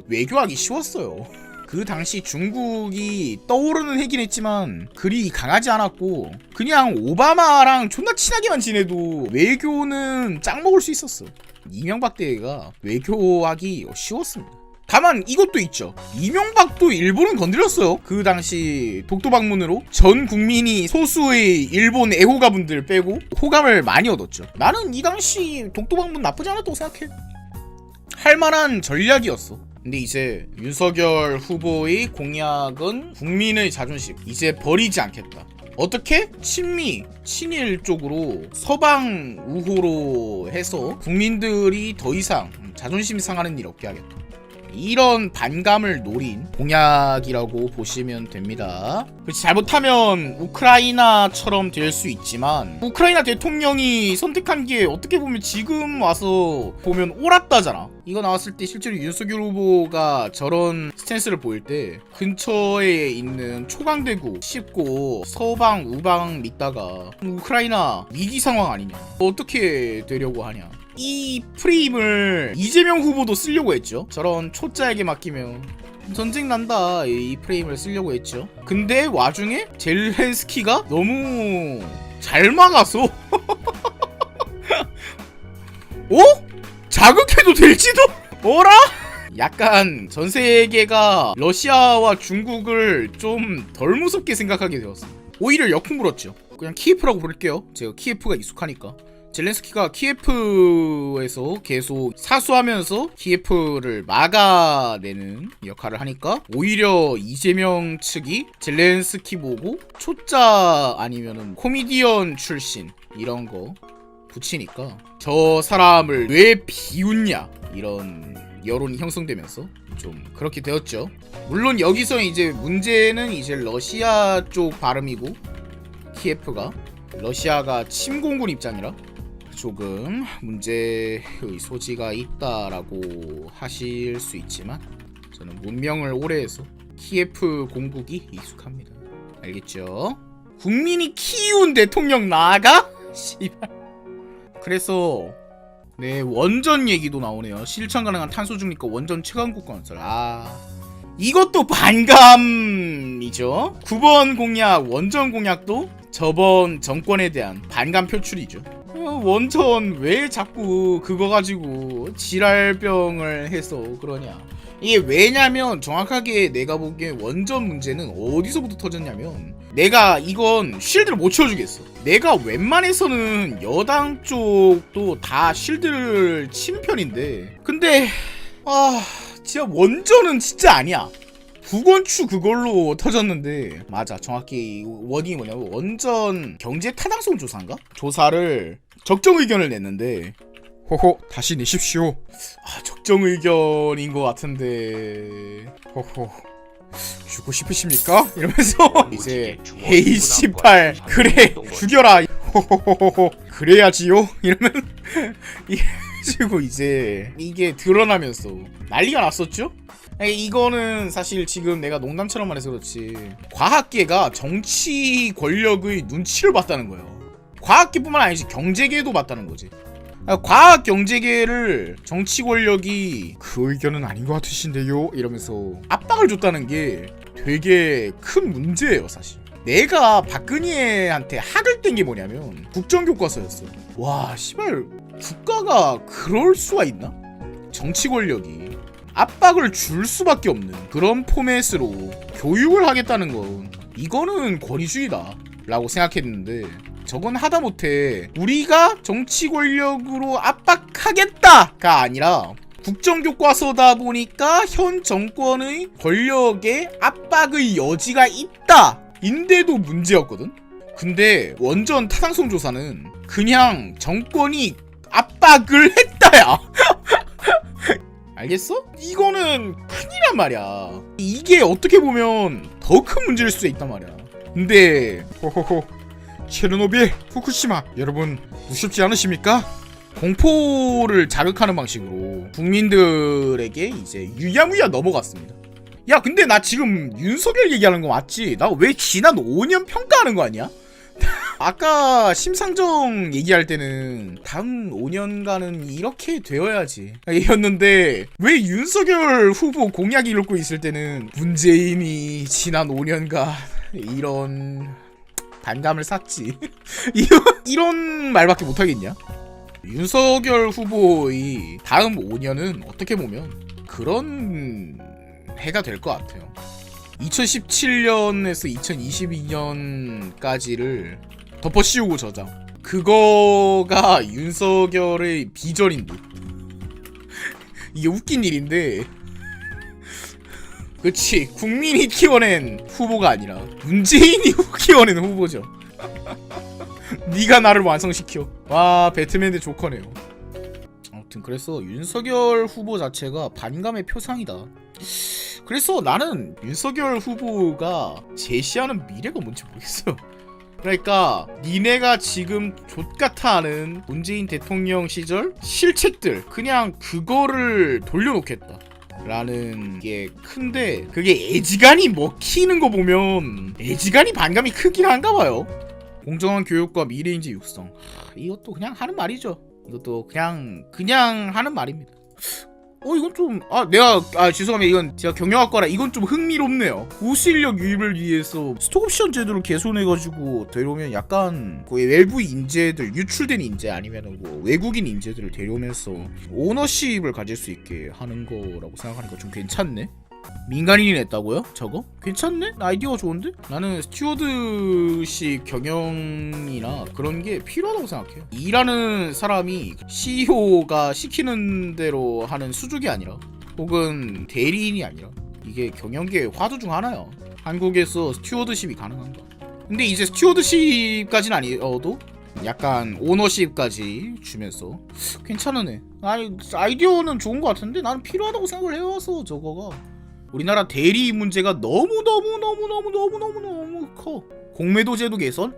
외교하기 쉬웠어요. 그 당시 중국이 떠오르는 해긴 했지만 그리 강하지 않았고 그냥 오바마랑 존나 친하게만 지내도 외교는 짱 먹을 수 있었어. 이명박 때가 외교하기 쉬웠습니다. 다만 이것도 있죠. 이명박도 일본은 건드렸어요. 그 당시 독도방문으로 전 국민이 소수의 일본 애호가분들 빼고 호감을 많이 얻었죠. 나는 이 당시 독도방문 나쁘지 않았다고 생각해. 할만한 전략이었어. 근데 이제 윤석열 후보의 공약은 국민의 자존심 이제 버리지 않겠다. 어떻게? 친미, 친일 쪽으로 서방 우호로 해서 국민들이 더 이상 자존심 상하는 일 없게 하겠다. 이런 반감을 노린 공약이라고 보시면 됩니다. 그렇지, 잘못하면 우크라이나처럼 될 수 있지만 우크라이나 대통령이 선택한 게 어떻게 보면 지금 와서 보면 옳았다잖아. 이거 나왔을 때 실제로 윤석열 후보가 저런 스탠스를 보일 때 근처에 있는 초강대국 씹고 서방 우방 믿다가 우크라이나 위기 상황 아니냐, 어떻게 되려고 하냐. 이 프레임을 이재명 후보도 쓰려고 했죠. 저런 초짜에게 맡기면 전쟁 난다, 이 프레임을 쓰려고 했죠. 근데 와중에 젤렌스키가 너무 잘 막아서 어? 자극해도 될지도? 어라? 약간 전 세계가 러시아와 중국을 좀 덜 무섭게 생각하게 되었어요. 오히려 역풍 불었죠. 그냥 키예프라고 부를게요. 제가 키예프가 익숙하니까. 젤렌스키가 키예프에서 계속 사수하면서 키예프를 막아내는 역할을 하니까 오히려 이재명 측이 젤렌스키 보고 초짜 아니면은 코미디언 출신 이런 거 붙이니까 저 사람을 왜 비웃냐 이런 여론이 형성되면서 좀 그렇게 되었죠. 물론 여기서 이제 문제는 이제 러시아 쪽 발음이고 키예프가 러시아가 침공군 입장이라 조금 문제의 소지가 있다라고 하실 수 있지만 저는 문명을 오래 해서 키예프 공국이 익숙합니다. 알겠죠? 국민이 키운 대통령 나가? 씨발. 그래서 네, 원전 얘기도 나오네요. 실천 가능한 탄소 중립과 원전 최강국 건설. 이것도 반감이죠. 9번 공약, 원전 공약도 저번 정권에 대한 반감 표출이죠. 원전 왜 자꾸 그거 가지고 지랄병을 해서 그러냐. 이게 왜냐면 정확하게 내가 보기에 원전 문제는 어디서부터 터졌냐면 내가 이건 쉴드를 못 쳐주겠어. 내가 웬만해서는 여당 쪽도 다 쉴드를 치는 편인데 근데 진짜 원전은 진짜 아니야. 부건축 그걸로 터졌는데 맞아. 정확히 원인이 뭐냐면 원전 경제 타당성 조사인가? 조사를 적정 의견을 냈는데 호호 다시 내십시오. 적정 의견인 것 같은데 호호 죽고 싶으십니까? 이러면서 이제 헤이 씨발 그래 죽여라 호호호호 그래야지요? 이러면 이래가지고 이제 이게 드러나면서 난리가 났었죠? 이거는 사실 지금 내가 농담처럼 말해서 그렇지 과학계가 정치 권력의 눈치를 봤다는 거예요. 과학계뿐만 아니지 경제계도 봤다는 거지. 과학 경제계를 정치 권력이 그 의견은 아닌 것 같으신데요? 이러면서 압박을 줬다는 게 되게 큰 문제예요 사실. 내가 박근혜한테 학을 뗀 게 뭐냐면 국정교과서였어. 와 씨발 국가가 그럴 수가 있나? 정치 권력이 압박을 줄 수밖에 없는 그런 포맷으로 교육을 하겠다는 건 이거는 권위주의다 라고 생각했는데 저건 하다못해 우리가 정치 권력으로 압박하겠다가 아니라 국정교과서다 보니까 현 정권의 권력에 압박의 여지가 있다 인데도 문제였거든. 근데 원전 타당성 조사는 그냥 정권이 압박을 했다야. 알겠어? 이거는 큰일이란 말이야. 이게 어떻게 보면 더 큰 문제일 수도 있단 말이야. 근데 호호호 체르노빌, 후쿠시마 여러분 무섭지 않으십니까? 공포를 자극하는 방식으로 국민들에게 이제 유야무야 넘어갔습니다. 야 근데 나 지금 윤석열 얘기하는 거 맞지? 나 왜 지난 5년 평가하는 거 아니야? 아까 심상정 얘기할 때는 다음 5년간은 이렇게 되어야지 이었는데 왜 윤석열 후보 공약 읽고 있을 때는 문재인이 지난 5년간 이런 반감을 샀지. 이런 말밖에 못하겠냐? 윤석열 후보의 다음 5년은 어떻게 보면 그런 해가 될 것 같아요. 2017년에서 2022년까지를 덮어씌우고 저장. 그거가 윤석열의 비전인 듯. 이게 웃긴 일인데, 그치, 국민이 키워낸 후보가 아니라 문재인이 키워낸 후보죠. 네가 나를 완성시켜. 와, 배트맨 대 조커네요. 아무튼 그래서 윤석열 후보 자체가 반감의 표상이다. 그래서 나는 윤석열 후보가 제시하는 미래가 뭔지 모르겠어요. 그러니까 니네가 지금 족같아 하는 문재인 대통령 시절 실책들 그냥 그거를 돌려놓겠다 라는 게 큰데, 그게 애지간히 먹히는 거 보면 애지간히 반감이 크긴 한가 봐요. 공정한 교육과 미래인재 육성, 이것도 그냥 하는 말이죠. 이것도 그냥 하는 말입니다. 이건 좀 죄송합니다. 이건 제가 경영학과라 이건 좀 흥미롭네요. 고실력 유입을 위해서 스톡옵션 제도를 개선해가지고 데려오면 약간 거의 외부 인재들, 유출된 인재 아니면 뭐 외국인 인재들을 데려오면서 오너십을 가질 수 있게 하는 거라고 생각하니까 좀 괜찮네. 민간인이 냈다고요? 저거? 괜찮네? 아이디어가 좋은데? 나는 스튜어드식 경영이나 그런 게 필요하다고 생각해요. 일하는 사람이 CEO가 시키는 대로 하는 수족이 아니라, 혹은 대리인이 아니라, 이게 경영계의 화두 중 하나야. 한국에서 스튜어드십이 가능한가? 근데 이제 스튜어드십까지는 아니어도 약간 오너십까지 주면서 괜찮으네. 아이디어는 좋은 것 같은데 나는 필요하다고 생각을 해와서 저거가. 우리나라 대리 문제가 너무 커. 공매도 제도 개선?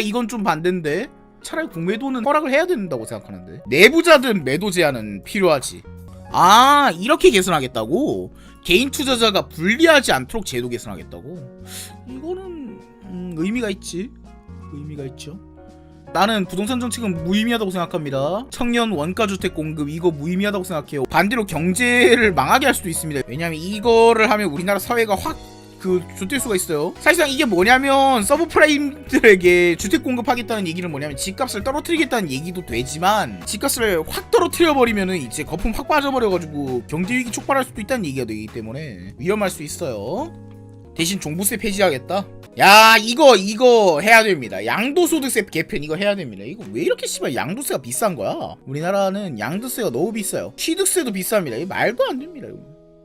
이건 좀 반대인데. 차라리 공매도는 허락을 해야 된다고 생각하는데. 내부자든 매도 제한은 필요하지. 이렇게 개선하겠다고? 개인 투자자가 불리하지 않도록 제도 개선하겠다고? 이거는 의미가 있지. 의미가 있죠. 나는 부동산 정책은 무의미하다고 생각합니다. 청년 원가주택 공급 이거 무의미하다고 생각해요. 반대로 경제를 망하게 할 수도 있습니다. 왜냐면 이거를 하면 우리나라 사회가 확 좆될 수가 있어요. 사실상 이게 뭐냐면 서브프라임들에게 주택 공급하겠다는 얘기는 뭐냐면 집값을 떨어뜨리겠다는 얘기도 되지만, 집값을 확 떨어뜨려버리면은 이제 거품 확 빠져버려가지고 경제위기 촉발할 수도 있다는 얘기가 되기 때문에 위험할 수 있어요. 대신 종부세 폐지하겠다? 야, 이거 해야 됩니다. 양도소득세 개편 이거 해야 됩니다. 이거 왜 이렇게 씨발 양도세가 비싼 거야? 우리나라는 양도세가 너무 비싸요. 취득세도 비쌉니다. 이거 말도 안 됩니다. 이거.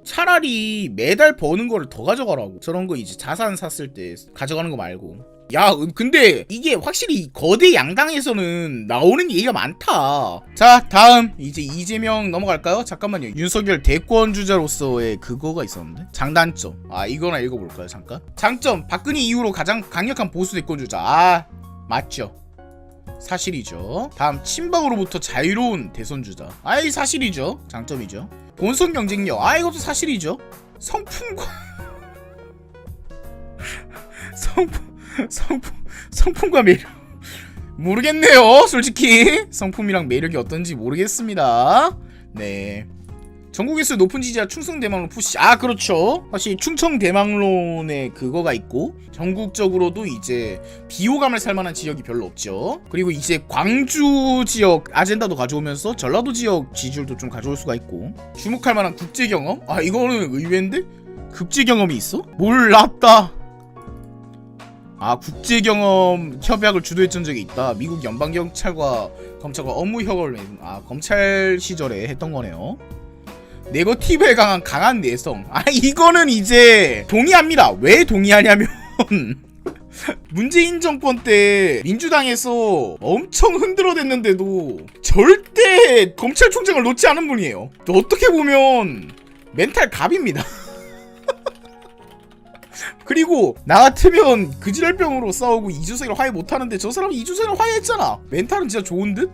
차라리 매달 버는 거를 더 가져가라고. 저런 거 이제 자산 샀을 때 가져가는 거 말고. 야, 근데 이게 확실히 거대 양당에서는 나오는 얘기가 많다. 자, 다음 이제 이재명 넘어갈까요? 잠깐만요. 윤석열 대권 주자로서의 그거가 있었는데. 장단점. 이거나 읽어볼까요? 잠깐. 장점. 박근혜 이후로 가장 강력한 보수 대권 주자. 맞죠. 사실이죠. 다음, 친박으로부터 자유로운 대선 주자. 사실이죠. 장점이죠. 본선 경쟁력. 이것도 사실이죠. 성품과 성품과 매력 모르겠네요. 솔직히 성품이랑 매력이 어떤지 모르겠습니다. 네. 전국에서 높은 지지자 충성대망론 푸시. 그렇죠. 사실 충청대망론에 그거가 있고, 전국적으로도 이제 비호감을 살만한 지역이 별로 없죠. 그리고 이제 광주 지역 아젠다도 가져오면서 전라도 지역 지지율도 좀 가져올 수가 있고, 주목할 만한 국제경험? 이거는 의외인데? 국제경험이 있어? 몰랐다. 국제경험 협약을 주도했던 적이 있다. 미국 연방경찰과 검찰과 업무 협약을 검찰 시절에 했던 거네요. 네거티브에 강한 내성. 이거는 이제 동의합니다. 왜 동의하냐면 문재인 정권 때 민주당에서 엄청 흔들어댔는데도 절대 검찰총장을 놓지 않은 분이에요. 어떻게 보면 멘탈 갑입니다. 그리고 나 같으면 그지랄병으로 싸우고 이주석이랑 화해 못하는데 저 사람이 이주석이랑 화해했잖아. 멘탈은 진짜 좋은 듯?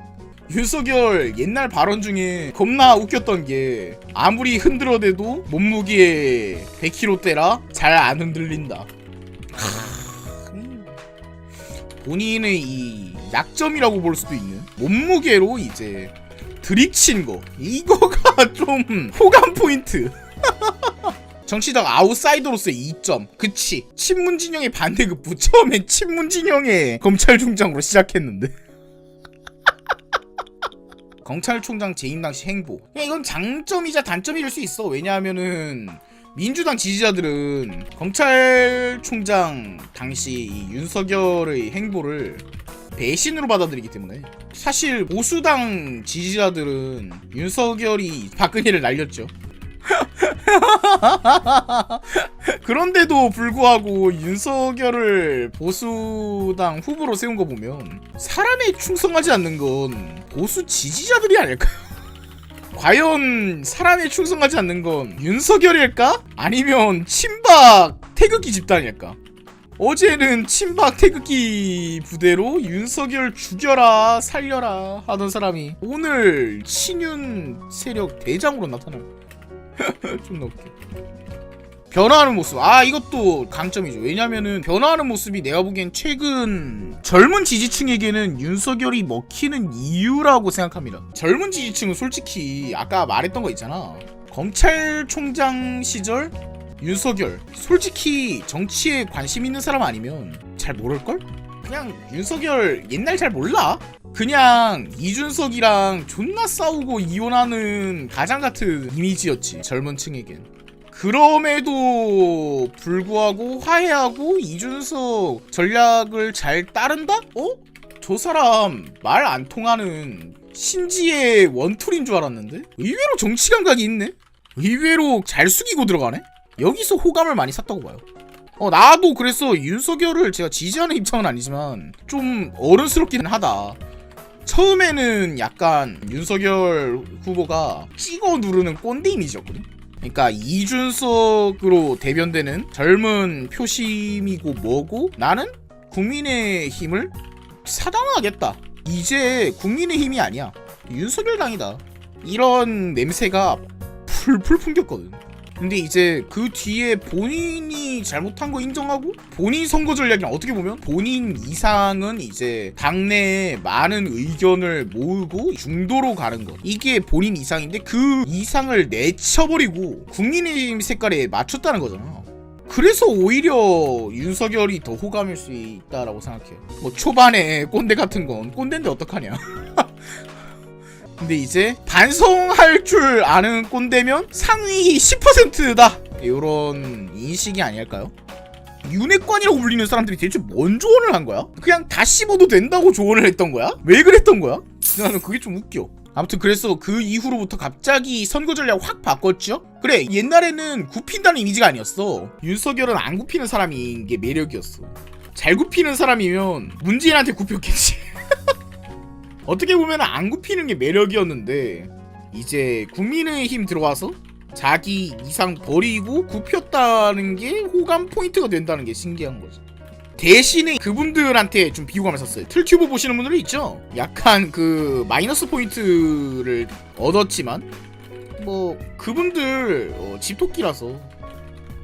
윤석열 옛날 발언 중에 겁나 웃겼던 게, 아무리 흔들어대도 몸무게 100kg대라 잘 안 흔들린다. 본인의 이 약점이라고 볼 수도 있는 몸무게로 이제 들이친 거, 이거가 좀 호감 포인트. 정치적 아웃사이더로서의 이점. 그치, 친문진영의 반대급부. 처음엔 친문진영의 검찰총장으로 시작했는데 검찰총장 재임 당시 행보. 그냥 이건 장점이자 단점일 수 있어. 왜냐하면은 민주당 지지자들은 검찰총장 당시 이 윤석열의 행보를 배신으로 받아들이기 때문에, 사실 보수당 지지자들은 윤석열이 박근혜를 날렸죠. 그런데도 불구하고 윤석열을 보수당 후보로 세운 거 보면 사람에 충성하지 않는 건 보수 지지자들이 아닐까요? 과연 사람에 충성하지 않는 건 윤석열일까? 아니면 친박 태극기 집단일까? 어제는 친박 태극기 부대로 윤석열 죽여라 살려라 하던 사람이 오늘 친윤 세력 대장으로 나타나. 존나 웃겨. 변화하는 모습, 이것도 강점이죠. 왜냐면은 변화하는 모습이 내가 보기엔 최근 젊은 지지층에게는 윤석열이 먹히는 이유라고 생각합니다. 젊은 지지층은 솔직히 아까 말했던 거 있잖아, 검찰총장 시절 윤석열, 솔직히 정치에 관심 있는 사람 아니면 잘 모를걸? 그냥 윤석열 옛날 잘 몰라. 그냥 이준석이랑 존나 싸우고 이혼하는 가장 같은 이미지였지, 젊은 층에겐. 그럼에도 불구하고 화해하고 이준석 전략을 잘 따른다? 저 사람 말 안 통하는 신지의 원툴인 줄 알았는데 의외로 정치 감각이 있네? 의외로 잘 숙이고 들어가네? 여기서 호감을 많이 샀다고 봐요. 나도 그래서 윤석열을 제가 지지하는 입장은 아니지만 좀 어른스럽기는 하다. 처음에는 약간 윤석열 후보가 찍어 누르는 꼰대 이미지였거든. 그러니까 이준석으로 대변되는 젊은 표심이고 뭐고, 나는 국민의힘을 사당하겠다, 이제 국민의힘이 아니야 윤석열 당이다, 이런 냄새가 풀풀 풍겼거든. 근데 이제 그 뒤에 본인이 잘못한 거 인정하고, 본인 선거 전략이랑 어떻게 보면 본인 이상은 이제 당내에 많은 의견을 모으고 중도로 가는 거, 이게 본인 이상인데 그 이상을 내쳐버리고 국민의힘 색깔에 맞췄다는 거잖아. 그래서 오히려 윤석열이 더 호감일 수 있다라고 생각해요. 뭐 초반에 꼰대 같은 건 꼰대인데 어떡하냐. 근데 이제 반성할 줄 아는 꼰대면 상위 10%다, 이런 인식이 아닐까요? 윤핵관이라고 불리는 사람들이 대체 뭔 조언을 한 거야? 그냥 다 씹어도 된다고 조언을 했던 거야? 왜 그랬던 거야? 나는 그게 좀 웃겨. 아무튼 그래서 그 이후로부터 갑자기 선거 전략 확 바꿨죠? 그래, 옛날에는 굽힌다는 이미지가 아니었어. 윤석열은 안 굽히는 사람인 게 매력이었어. 잘 굽히는 사람이면 문재인한테 굽혔겠지. 어떻게 보면 안 굽히는 게 매력이었는데, 이제 국민의힘 들어와서 자기 이상 버리고 굽혔다는 게 호감 포인트가 된다는 게 신기한 거죠. 대신에 그분들한테 좀 비호감을 샀어요. 틀튜브 보시는 분들이 있죠? 약간 그 마이너스 포인트를 얻었지만 뭐 그분들 집토끼라서.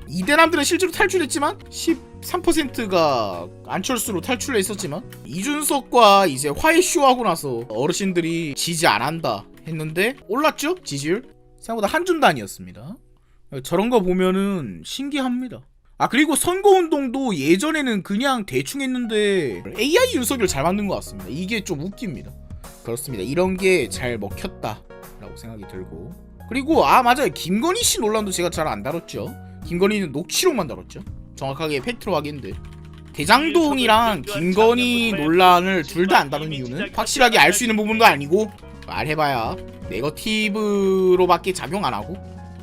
이대남들은 실제로 탈출했지만 13%가 안철수로 탈출을 했었지만, 이준석과 이제 화해쇼 하고 나서 어르신들이 지지 안 한다 했는데 올랐죠? 지지율? 생각보다 한 줌도 아니었습니다. 저런 거 보면은 신기합니다. 그리고 선거운동도 예전에는 그냥 대충 했는데 AI 윤석열 잘 만든 것 같습니다. 이게 좀 웃깁니다. 그렇습니다. 이런 게 잘 먹혔다 라고 생각이 들고, 그리고 맞아요, 김건희 씨 논란도 제가 잘 안 다뤘죠. 김건희는 녹취록만 다뤘죠. 정확하게 팩트로 하겠는데, 대장동이랑 김건희 논란을 둘 다 안 다룬 이유는 확실하게 알 수 있는 부분도 아니고 말해봐야 네거티브로밖에 작용 안 하고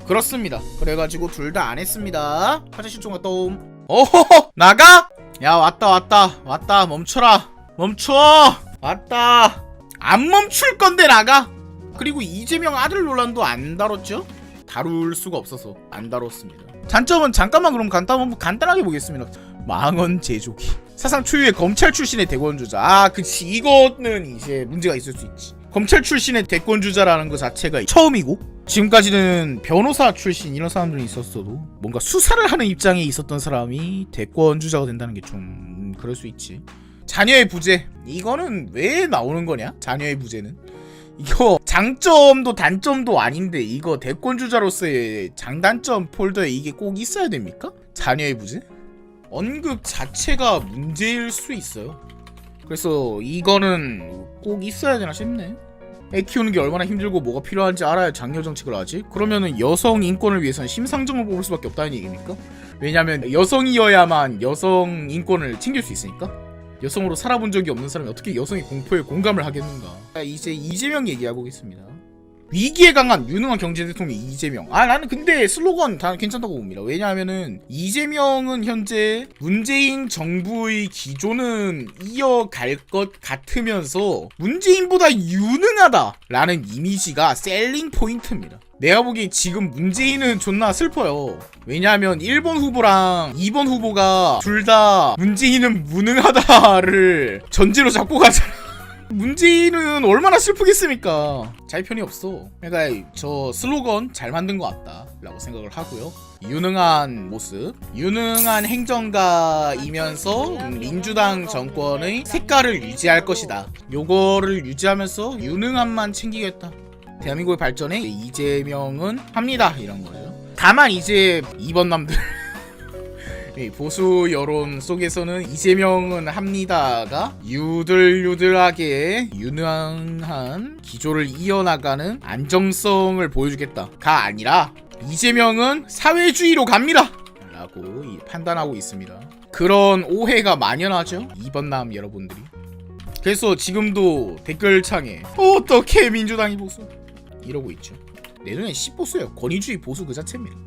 그렇습니다. 그래가지고 둘 다 안 했습니다. 화장실 좀 갔다 옴. 어허허, 나가? 야, 왔다 멈춰라, 멈춰. 왔다. 안 멈출 건데 나가. 그리고 이재명 아들 논란도 안 다뤘죠. 다룰 수가 없어서 안 다뤘습니다. 단점은 잠깐만 그럼 간단하게 보겠습니다. 망언 제조기, 사상 초유의 검찰 출신의 대권주자. 그치, 이거는 이제 문제가 있을 수 있지. 검찰 출신의 대권주자라는 것 자체가 처음이고, 지금까지는 변호사 출신 이런 사람들이 있었어도 뭔가 수사를 하는 입장에 있었던 사람이 대권주자가 된다는 게 좀 그럴 수 있지. 자녀의 부재, 이거는 왜 나오는 거냐? 자녀의 부재는 이거 장점도 단점도 아닌데 이거 대권주자로서의 장단점 폴더에 이게 꼭 있어야 됩니까? 자녀의 부재? 언급 자체가 문제일 수 있어요. 그래서 이거는 꼭 있어야 되나 싶네. 애 키우는 게 얼마나 힘들고 뭐가 필요한지 알아야 장려 정책을 하지? 그러면은 여성 인권을 위해서는 심상정을 뽑을 수밖에 없다는 얘기입니까? 왜냐면 여성이어야만 여성 인권을 챙길 수 있으니까? 여성으로 살아본 적이 없는 사람이 어떻게 여성의 공포에 공감을 하겠는가? 이제 이재명 얘기하고 있습니다. 위기에 강한 유능한 경제 대통령 이재명. 나는 근데 슬로건 다 괜찮다고 봅니다. 왜냐하면은 이재명은 현재 문재인 정부의 기조는 이어갈 것 같으면서 문재인보다 유능하다라는 이미지가 셀링 포인트입니다. 내가 보기엔 지금 문재인은 존나 슬퍼요. 왜냐하면 1번 후보랑 2번 후보가 둘 다 문재인은 무능하다를 전제로 잡고 가잖아. 문재인은 얼마나 슬프겠습니까? 잘 편이 없어. 그러니까 저 슬로건 잘 만든 것 같다 라고 생각을 하고요. 유능한 모습, 유능한 행정가이면서 민주당 정권의 색깔을 유지할 것이다. 요거를 유지하면서 유능함만 챙기겠다. 대한민국의 발전에 이재명은 합니다 이런 거죠. 다만 이제 2번 남들 보수 여론 속에서는 이재명은 합니다가 유들유들하게 유능한 기조를 이어나가는 안정성을 보여주겠다가 아니라 이재명은 사회주의로 갑니다 라고 판단하고 있습니다. 그런 오해가 만연하죠 2번남 여러분들이. 그래서 지금도 댓글창에 어떻게 민주당이 보수 이러고 있죠. 내 눈엔 씨보수예요. 권위주의 보수 그 자체입니다.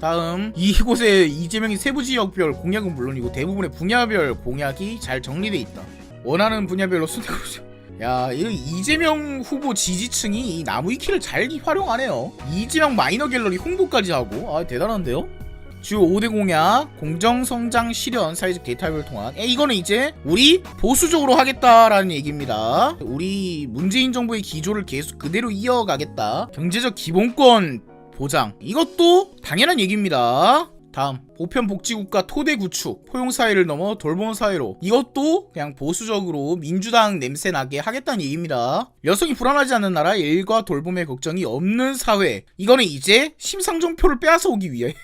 다음 이곳에 이재명이 세부지역별 공약은 물론이고 대부분의 분야별 공약이 잘 정리돼 있다. 원하는 분야별로 선택하세요. 야, 이 이재명 후보 지지층이 이 나무위키를 잘 활용하네요. 이재명 마이너 갤러리 홍보까지 하고 대단한데요? 주요 5대 공약, 공정성장 실현, 사회적 데이터별 통합. 이거는 이제 우리 보수적으로 하겠다라는 얘기입니다. 우리 문재인 정부의 기조를 계속 그대로 이어가겠다. 경제적 기본권 보장. 이것도 당연한 얘기입니다. 다음 보편복지국가 토대 구축, 포용사회를 넘어 돌봄사회로. 이것도 그냥 보수적으로 민주당 냄새 나게 하겠다는 얘기입니다. 여성이 불안하지 않는 나라, 일과 돌봄의 걱정이 없는 사회. 이거는 이제 심상정표를 빼앗아 오기 위해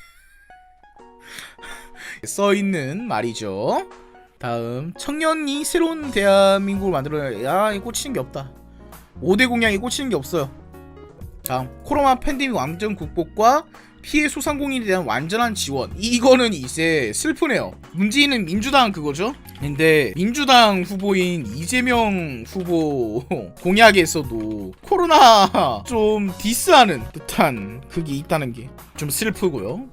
써있는 말이죠. 다음 청년이 새로운 대한민국을 만들어야. 이 꽂히는 게 없다. 5대 공약이 꽂히는 게 없어요. 다음 코로나 팬데믹 완전 극복과 피해 소상공인에 대한 완전한 지원. 이거는 이제 슬프네요. 문재인은 민주당 그거죠. 근데 민주당 후보인 이재명 후보 공약에서도 코로나 좀 디스하는 듯한 그게 있다는 게 좀 슬프고요.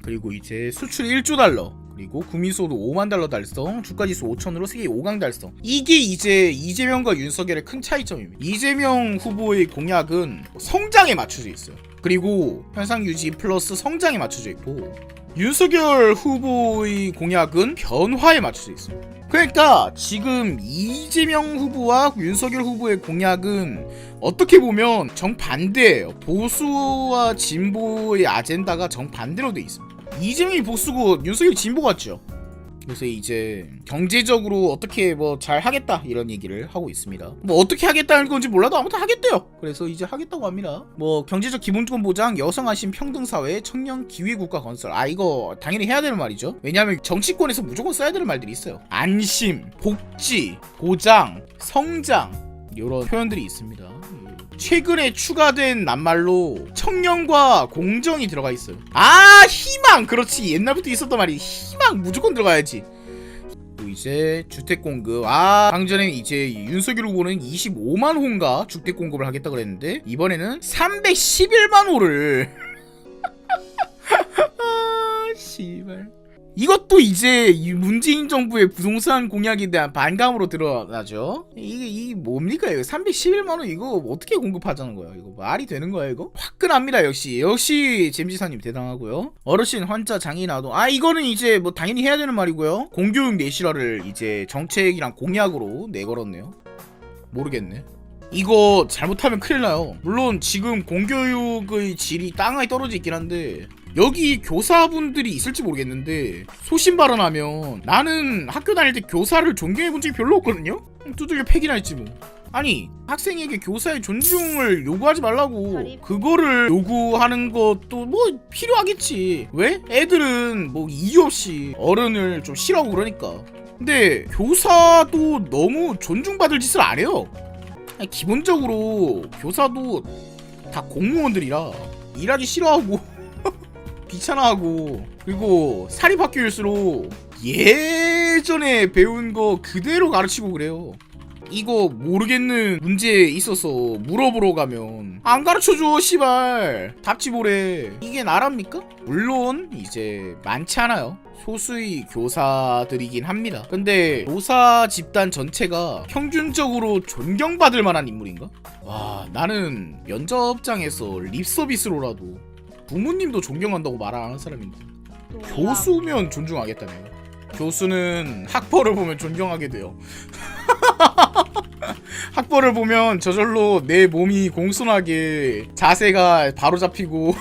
그리고 이제 수출 1조 달러, 그리고 국민소득 5만 달러 달성, 주가지수 5천으로 세계 5강 달성. 이게 이제 이재명과 윤석열의 큰 차이점입니다. 이재명 후보의 공약은 성장에 맞춰져 있어요. 그리고 현상 유지 플러스 성장에 맞춰져 있고, 윤석열 후보의 공약은 변화에 맞춰져 있어요. 그러니까 지금 이재명 후보와 윤석열 후보의 공약은 어떻게 보면 정반대예요. 보수와 진보의 아젠다가 정반대로 돼 있습니다. 이재명이 보수고 윤석열이 진보 같죠. 그래서 이제 경제적으로 어떻게 뭐 잘 하겠다 이런 얘기를 하고 있습니다. 뭐 어떻게 하겠다는 건지 몰라도 아무튼 하겠대요. 그래서 이제 하겠다고 합니다. 뭐 경제적 기본권 보장, 여성 안심 평등 사회, 청년 기회 국가 건설. 이거 당연히 해야 되는 말이죠. 왜냐하면 정치권에서 무조건 써야 되는 말들이 있어요. 안심, 복지, 보장, 성장 이런 표현들이 있습니다. 최근에 추가된 낱말로 청년과 공정이 들어가 있어요. 희망! 그렇지, 옛날부터 있었던 말이 희망 무조건 들어가야지. 또 이제 주택 공급. 방전에 이제 윤석열 후보는 25만 호인가 주택 공급을 하겠다 그랬는데 이번에는 311만 호를 씨발. 이것도 이제 문재인 정부의 부동산 공약에 대한 반감으로 드러나죠. 이게 뭡니까 이거 311만원 이거 어떻게 공급하자는 거야. 이거 말이 되는 거야 이거? 화끈합니다. 역시 잼지사님 대단하고요. 어르신, 환자, 장애인, 아동. 이거는 이제 뭐 당연히 해야 되는 말이고요. 공교육 내실화를 이제 정책이랑 공약으로 내걸었네요. 모르겠네. 이거 잘못하면 큰일 나요. 물론 지금 공교육의 질이 땅하에 떨어져 있긴 한데 여기 교사분들이 있을지 모르겠는데 소신 발언하면 나는 학교 다닐 때 교사를 존경해본 적이 별로 없거든요? 두들겨 패기나 했지 뭐. 아니 학생에게 교사의 존중을 요구하지 말라고 그거를 요구하는 것도 뭐 필요하겠지. 왜? 애들은 뭐 이유 없이 어른을 좀 싫어하고 그러니까. 근데 교사도 너무 존중받을 짓을 안 해요. 아니, 기본적으로 교사도 다 공무원들이라 일하기 싫어하고 귀찮아하고, 그리고 사립학교일수록 예전에 배운 거 그대로 가르치고 그래요. 이거 모르겠는 문제 있어서 물어보러 가면 안 가르쳐줘 씨발, 답지보래. 이게 나랍니까? 물론 이제 많지 않아요. 소수의 교사들이긴 합니다. 근데 교사 집단 전체가 평균적으로 존경받을 만한 인물인가? 와, 나는 면접장에서 립서비스로라도 부모님도 존경한다고 말 안 하는 사람인데, 교수면 존중하겠다 내가. 교수는 학벌을 보면 존경하게 돼요. 학벌을 보면 저절로 내 몸이 공손하게 자세가 바로 잡히고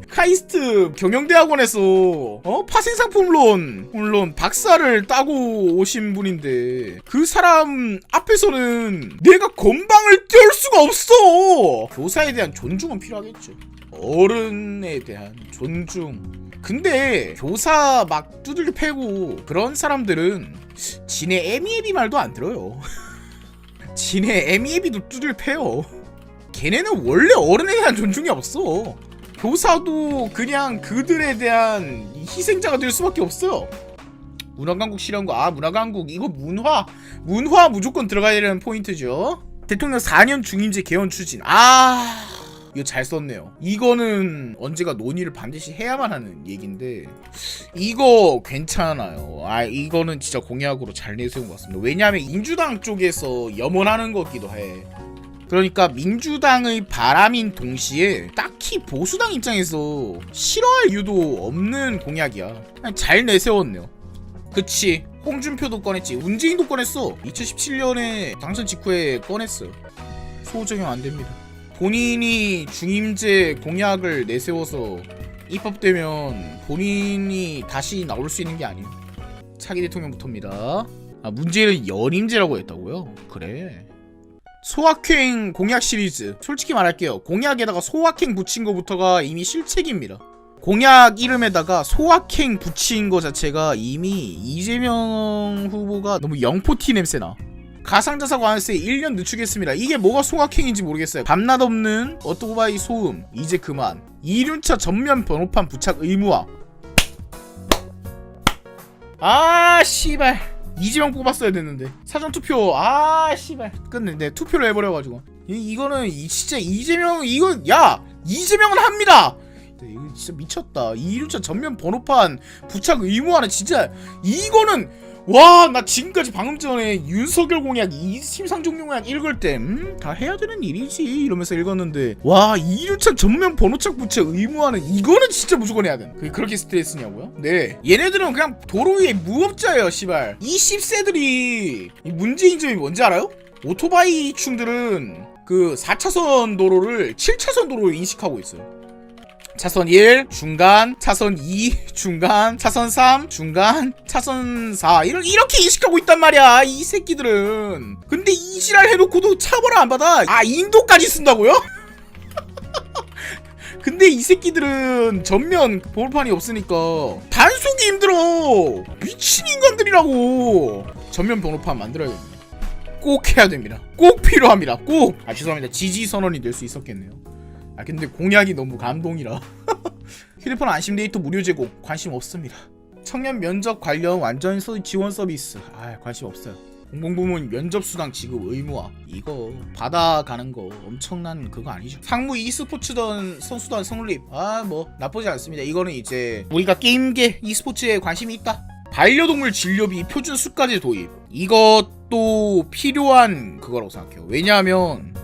카이스트 경영대학원에서 파생상품론 물론 박사를 따고 오신 분인데 그 사람 앞에서는 내가 건방을 뗄 수가 없어. 교사에 대한 존중은 필요하겠죠. 어른에 대한 존중. 근데 교사 막 두들겨 패고 그런 사람들은 지네 애미애비 말도 안 들어요. 지네 애미애비도 두들겨 패요. 걔네는 원래 어른에 대한 존중이 없어. 교사도 그냥 그들에 대한 희생자가 될 수밖에 없어요. 문화강국 싫어한 거, 문화강국 이거 문화 무조건 들어가야 되는 포인트죠. 대통령 4년 중임제 개헌 추진. 이거 잘 썼네요. 이거는 언제가 논의를 반드시 해야만 하는 얘기인데 이거 괜찮아요. 이거는 진짜 공약으로 잘 내세운 것 같습니다. 왜냐하면 민주당 쪽에서 염원하는 거기도 해. 그러니까 민주당의 바람인 동시에 딱히 보수당 입장에서 싫어할 이유도 없는 공약이야. 그냥 잘 내세웠네요. 그치, 홍준표도 꺼냈지, 문재인도 꺼냈어. 2017년에 당선 직후에 꺼냈어요. 소적용 안됩니다. 본인이 중임제 공약을 내세워서 입법되면 본인이 다시 나올 수 있는 게 아니에요. 차기 대통령부터입니다. 문재인은 연임제라고 했다고요? 그래. 소확행 공약 시리즈, 솔직히 말할게요. 공약에다가 소확행 붙인 거부터가 이미 실책입니다. 공약 이름에다가 소확행 붙인 거 자체가 이미 이재명 후보가 너무 영포티 냄새나. 가상자사 관세 1년 늦추겠습니다. 이게 뭐가 소확행인지 모르겠어요. 밤낮 없는 오토바이 소음 이제 그만. 이륜차 전면 번호판 부착 의무화. 씨발, 이재명 뽑았어야 됐는데 사전투표. 씨발, 끝내. 투표를 해버려가지고 이거는 진짜 이재명, 이재명은 합니다. 이거 진짜 미쳤다. 이륜차 전면 번호판 부착 의무화는 진짜, 이거는 나 지금까지 방금 전에 윤석열 공약, 심상정 공약 읽을 때 다 해야 되는 일이지 이러면서 읽었는데, 이륜차 전면 번호착 부착 의무화는 이거는 진짜 무조건 해야 돼. 그렇게 스트레스냐고요? 네, 얘네들은 그냥 도로 위에 무법자예요 씨발. 이 10세들이 문제인 점이 뭔지 알아요? 오토바이 충들은 그 4차선 도로를 7차선 도로로 인식하고 있어요. 차선 1 중간, 차선 2 중간, 차선 3 중간, 차선 4 이렇게 인식하고 있단 말이야 이 새끼들은. 근데 이 지랄 해놓고도 처벌을 안 받아. 인도까지 쓴다고요? 근데 이 새끼들은 전면 번호판이 없으니까 단속이 힘들어. 미친 인간들이라고. 전면 번호판 만들어야겠네. 꼭 해야 됩니다. 꼭 필요합니다. 꼭. 죄송합니다. 지지선언이 될 수 있었겠네요. 근데 공약이 너무 감동이라. 휴대폰 안심 데이터 무료 제공 관심 없습니다. 청년 면접 관련 완전 지원 서비스 관심 없어요. 공공부문 면접 수당 지급 의무화, 이거 받아가는 거 엄청난 그거 아니죠. 상무 e스포츠단 선수단 성립, 뭐 나쁘지 않습니다. 이거는 이제 우리가 게임계 e스포츠에 관심이 있다. 반려동물 진료비 표준 수까지 도입, 이것도 필요한 그거라고 생각해요. 왜냐하면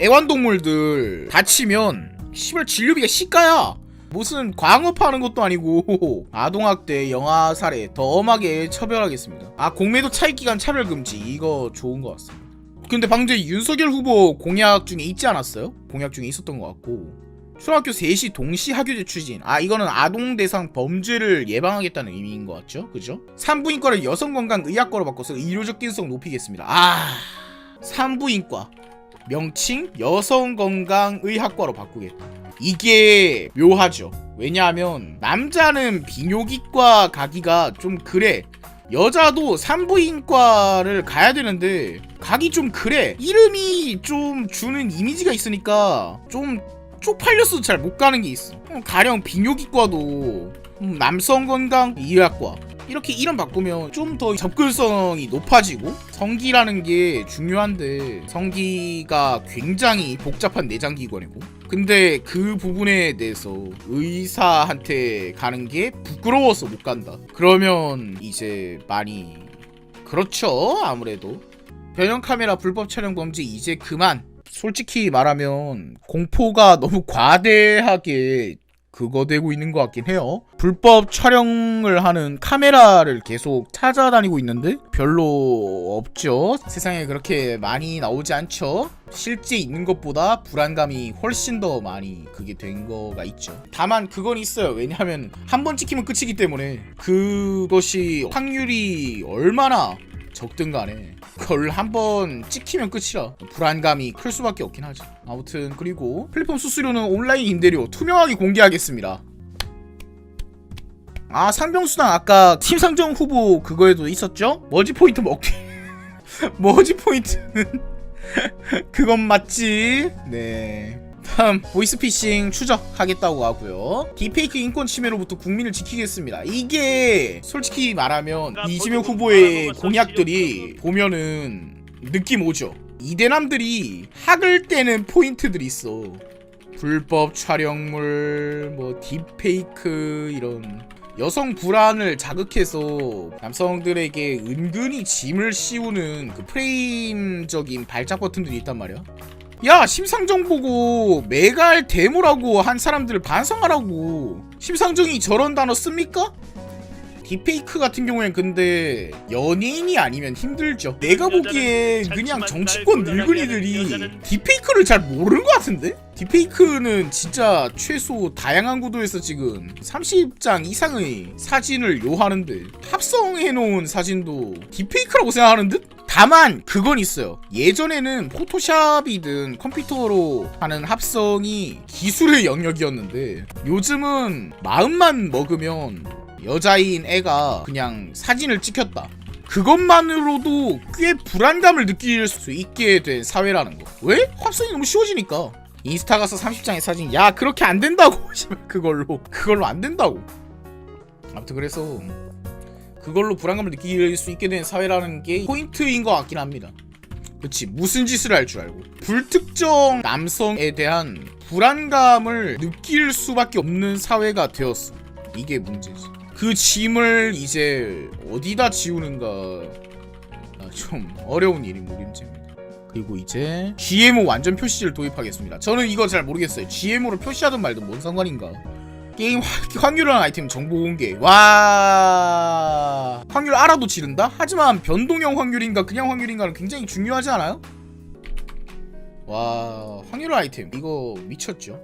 애완동물들 다치면 씨발 진료비가 시가야. 무슨 광업하는 것도 아니고. 아동학대, 영아살해 더 엄하게 처벌하겠습니다. 공매도 차입기간 차별금지, 이거 좋은 것 같습니다. 근데 방금 윤석열 후보 공약 중에 있지 않았어요? 공약 중에 있었던 것 같고. 초등학교 3시 동시 학교제 추진, 이거는 아동 대상 범죄를 예방하겠다는 의미인 것 같죠? 그죠? 산부인과를 여성건강의학과로 바꿔서 의료적 기능성 높이겠습니다. 산부인과 명칭 여성건강의학과로 바꾸겠다. 이게 묘하죠. 왜냐하면 남자는 비뇨기과 가기가 좀 그래. 여자도 산부인과를 가야 되는데 가기 좀 그래. 이름이 좀 주는 이미지가 있으니까 좀 쪽팔려서 잘 못 가는 게 있어. 가령 비뇨기과도 남성건강의학과 이렇게 이름 바꾸면 좀 더 접근성이 높아지고, 성기라는 게 중요한데 성기가 굉장히 복잡한 내장기관이고, 근데 그 부분에 대해서 의사한테 가는 게 부끄러워서 못 간다. 그러면 이제 많이 그렇죠. 아무래도 변형 카메라 불법 촬영 범죄 이제 그만. 솔직히 말하면 공포가 너무 과대하게 그거 되고 있는 것 같긴 해요. 불법 촬영을 하는 카메라를 계속 찾아다니고 있는데 별로 없죠. 세상에 그렇게 많이 나오지 않죠. 실제 있는 것보다 불안감이 훨씬 더 많이 그게 된 거가 있죠. 다만 그건 있어요. 왜냐하면 한 번 찍히면 끝이기 때문에 그것이 확률이 얼마나 적든 간에 그걸 한번 찍히면 끝이라 불안감이 클 수밖에 없긴 하죠. 아무튼 그리고 플랫폼 수수료는 온라인 임대료 투명하게 공개하겠습니다. 아, 상병수당 아까 팀 상정 후보 그거에도 있었죠? 머지 포인트 먹기. 머지 포인트는 그건 맞지. 네. 다음 보이스피싱 추적하겠다고 하고요. 딥페이크 인권 침해로부터 국민을 지키겠습니다. 이게 솔직히 말하면 이재명 후보의 공약들이 보면은 느낌 오죠. 이대남들이 학을 떼는 포인트들이 있어. 불법 촬영물, 뭐 딥페이크 이런 여성 불안을 자극해서 남성들에게 은근히 짐을 씌우는 그 프레임적인 발작 버튼들이 있단 말이야. 야, 심상정 보고 메갈 데모라고 한 사람들을 반성하라고. 심상정이 저런 단어 씁니까? 딥페이크 같은 경우엔 근데 연예인이 아니면 힘들죠. 내가 보기에 그냥 정치권 늙은이들이 딥페이크를 잘 모르는 것 같은데? 딥페이크는 진짜 최소 다양한 구도에서 지금 30장 이상의 사진을 요하는데 합성해놓은 사진도 딥페이크라고 생각하는 듯? 다만 그건 있어요. 예전에는 포토샵이든 컴퓨터로 하는 합성이 기술의 영역이었는데 요즘은 마음만 먹으면 여자인 애가 그냥 사진을 찍혔다, 그것만으로도 꽤 불안감을 느낄 수 있게 된 사회라는 거. 왜? 합성이 너무 쉬워지니까. 인스타 가서 30장의 사진, 야 그렇게 안 된다고. 그걸로 안 된다고. 아무튼 그래서 그걸로 불안감을 느낄 수 있게 된 사회라는 게 포인트인 것 같긴 합니다. 그치, 무슨 짓을 할 줄 알고 불특정 남성에 대한 불안감을 느낄 수밖에 없는 사회가 되었어. 이게 문제지. 그 짐을 이제 어디다 지우는가 좀 어려운 일이 무림지입니다. 그리고 이제 GMO 완전 표시를 도입하겠습니다. 저는 이거 잘 모르겠어요. GMO를 표시하든 말든 뭔 상관인가. 게임 확률이라는 아이템 정보 공개. 와, 확률 알아도 지른다? 하지만 변동형 확률인가 그냥 확률인가는 굉장히 중요하지 않아요? 와, 확률 아이템 이거 미쳤죠.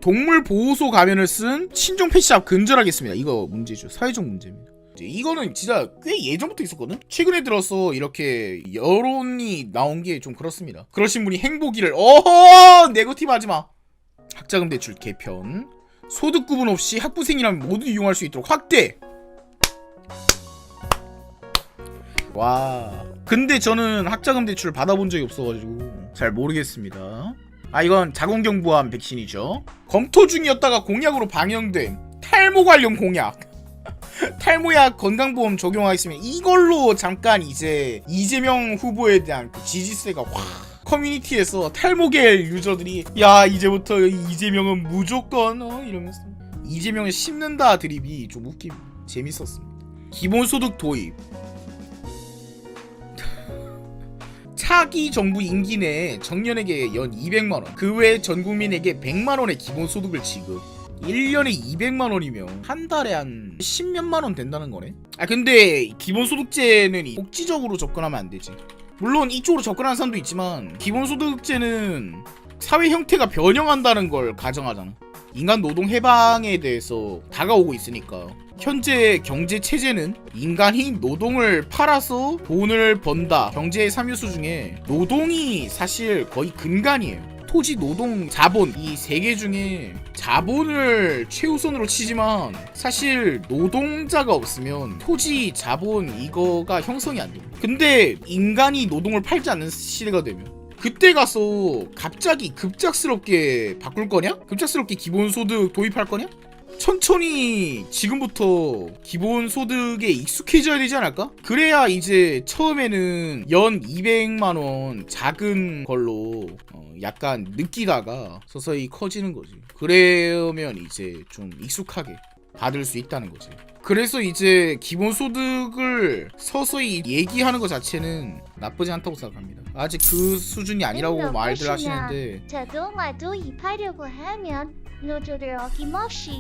동물 보호소 가면을 쓴 친종 펫샵 근절하겠습니다. 이거 문제죠. 사회적 문제입니다. 이거는 진짜 꽤 예전부터 있었거든? 최근에 들어서 이렇게 여론이 나온 게 좀 그렇습니다. 그러신 분이 행복이를 네거티브 하지마. 학자금 대출 개편, 소득 구분 없이 학부생이라면 모두 이용할 수 있도록 확대. 와, 근데 저는 학자금 대출 받아본 적이 없어가지고 잘 모르겠습니다. 아, 이건 자궁경부암 백신이죠. 검토 중이었다가 공약으로 방영된 탈모 관련 공약. 탈모약 건강보험 적용하겠습니다. 이걸로 잠깐 이제 이재명 후보에 대한 그 지지세가 확, 커뮤니티에서 탈모계 유저들이 야 이제부터 이재명은 무조건 이러면서 이재명을 씹는다 드립이 좀 웃김 재밌었습니다. 기본소득 도입. 차기 정부 임기 내에 청년에게 연 200만원, 그 외 전 국민에게 100만원의 기본소득을 지급. 1년에 200만원이면 한 달에 한 10몇만원 된다는 거네. 아, 근데 기본소득제는 복지적으로 접근하면 안 되지. 물론 이쪽으로 접근하는 사람도 있지만 기본소득제는 사회 형태가 변형한다는 걸 가정하잖아. 인간 노동 해방에 대해서 다가오고 있으니까. 현재 경제 체제는 인간이 노동을 팔아서 돈을 번다 경제의 3요소 중에 노동이 사실 거의 근간이에요. 토지, 노동, 자본 이 세 개 중에 자본을 최우선으로 치지만 사실 노동자가 없으면 토지, 자본 이거가 형성이 안 됩니다. 근데 인간이 노동을 팔지 않는 시대가 되면 그때 가서 갑자기 급작스럽게 바꿀 거냐? 급작스럽게 기본소득 도입할 거냐? 천천히 지금부터 기본소득에 익숙해져야 되지 않을까? 그래야 이제 처음에는 연 200만원 작은 걸로 약간 느끼다가 서서히 커지는 거지. 그러면 이제 좀 익숙하게 받을 수 있다는 거지. 그래서 이제 기본소득을 서서히 얘기하는 것 자체는 나쁘지 않다고 생각합니다. 아직 그 수준이 아니라고 말들 하시는데 자동화 도입하려고 하면 노조들 어김없이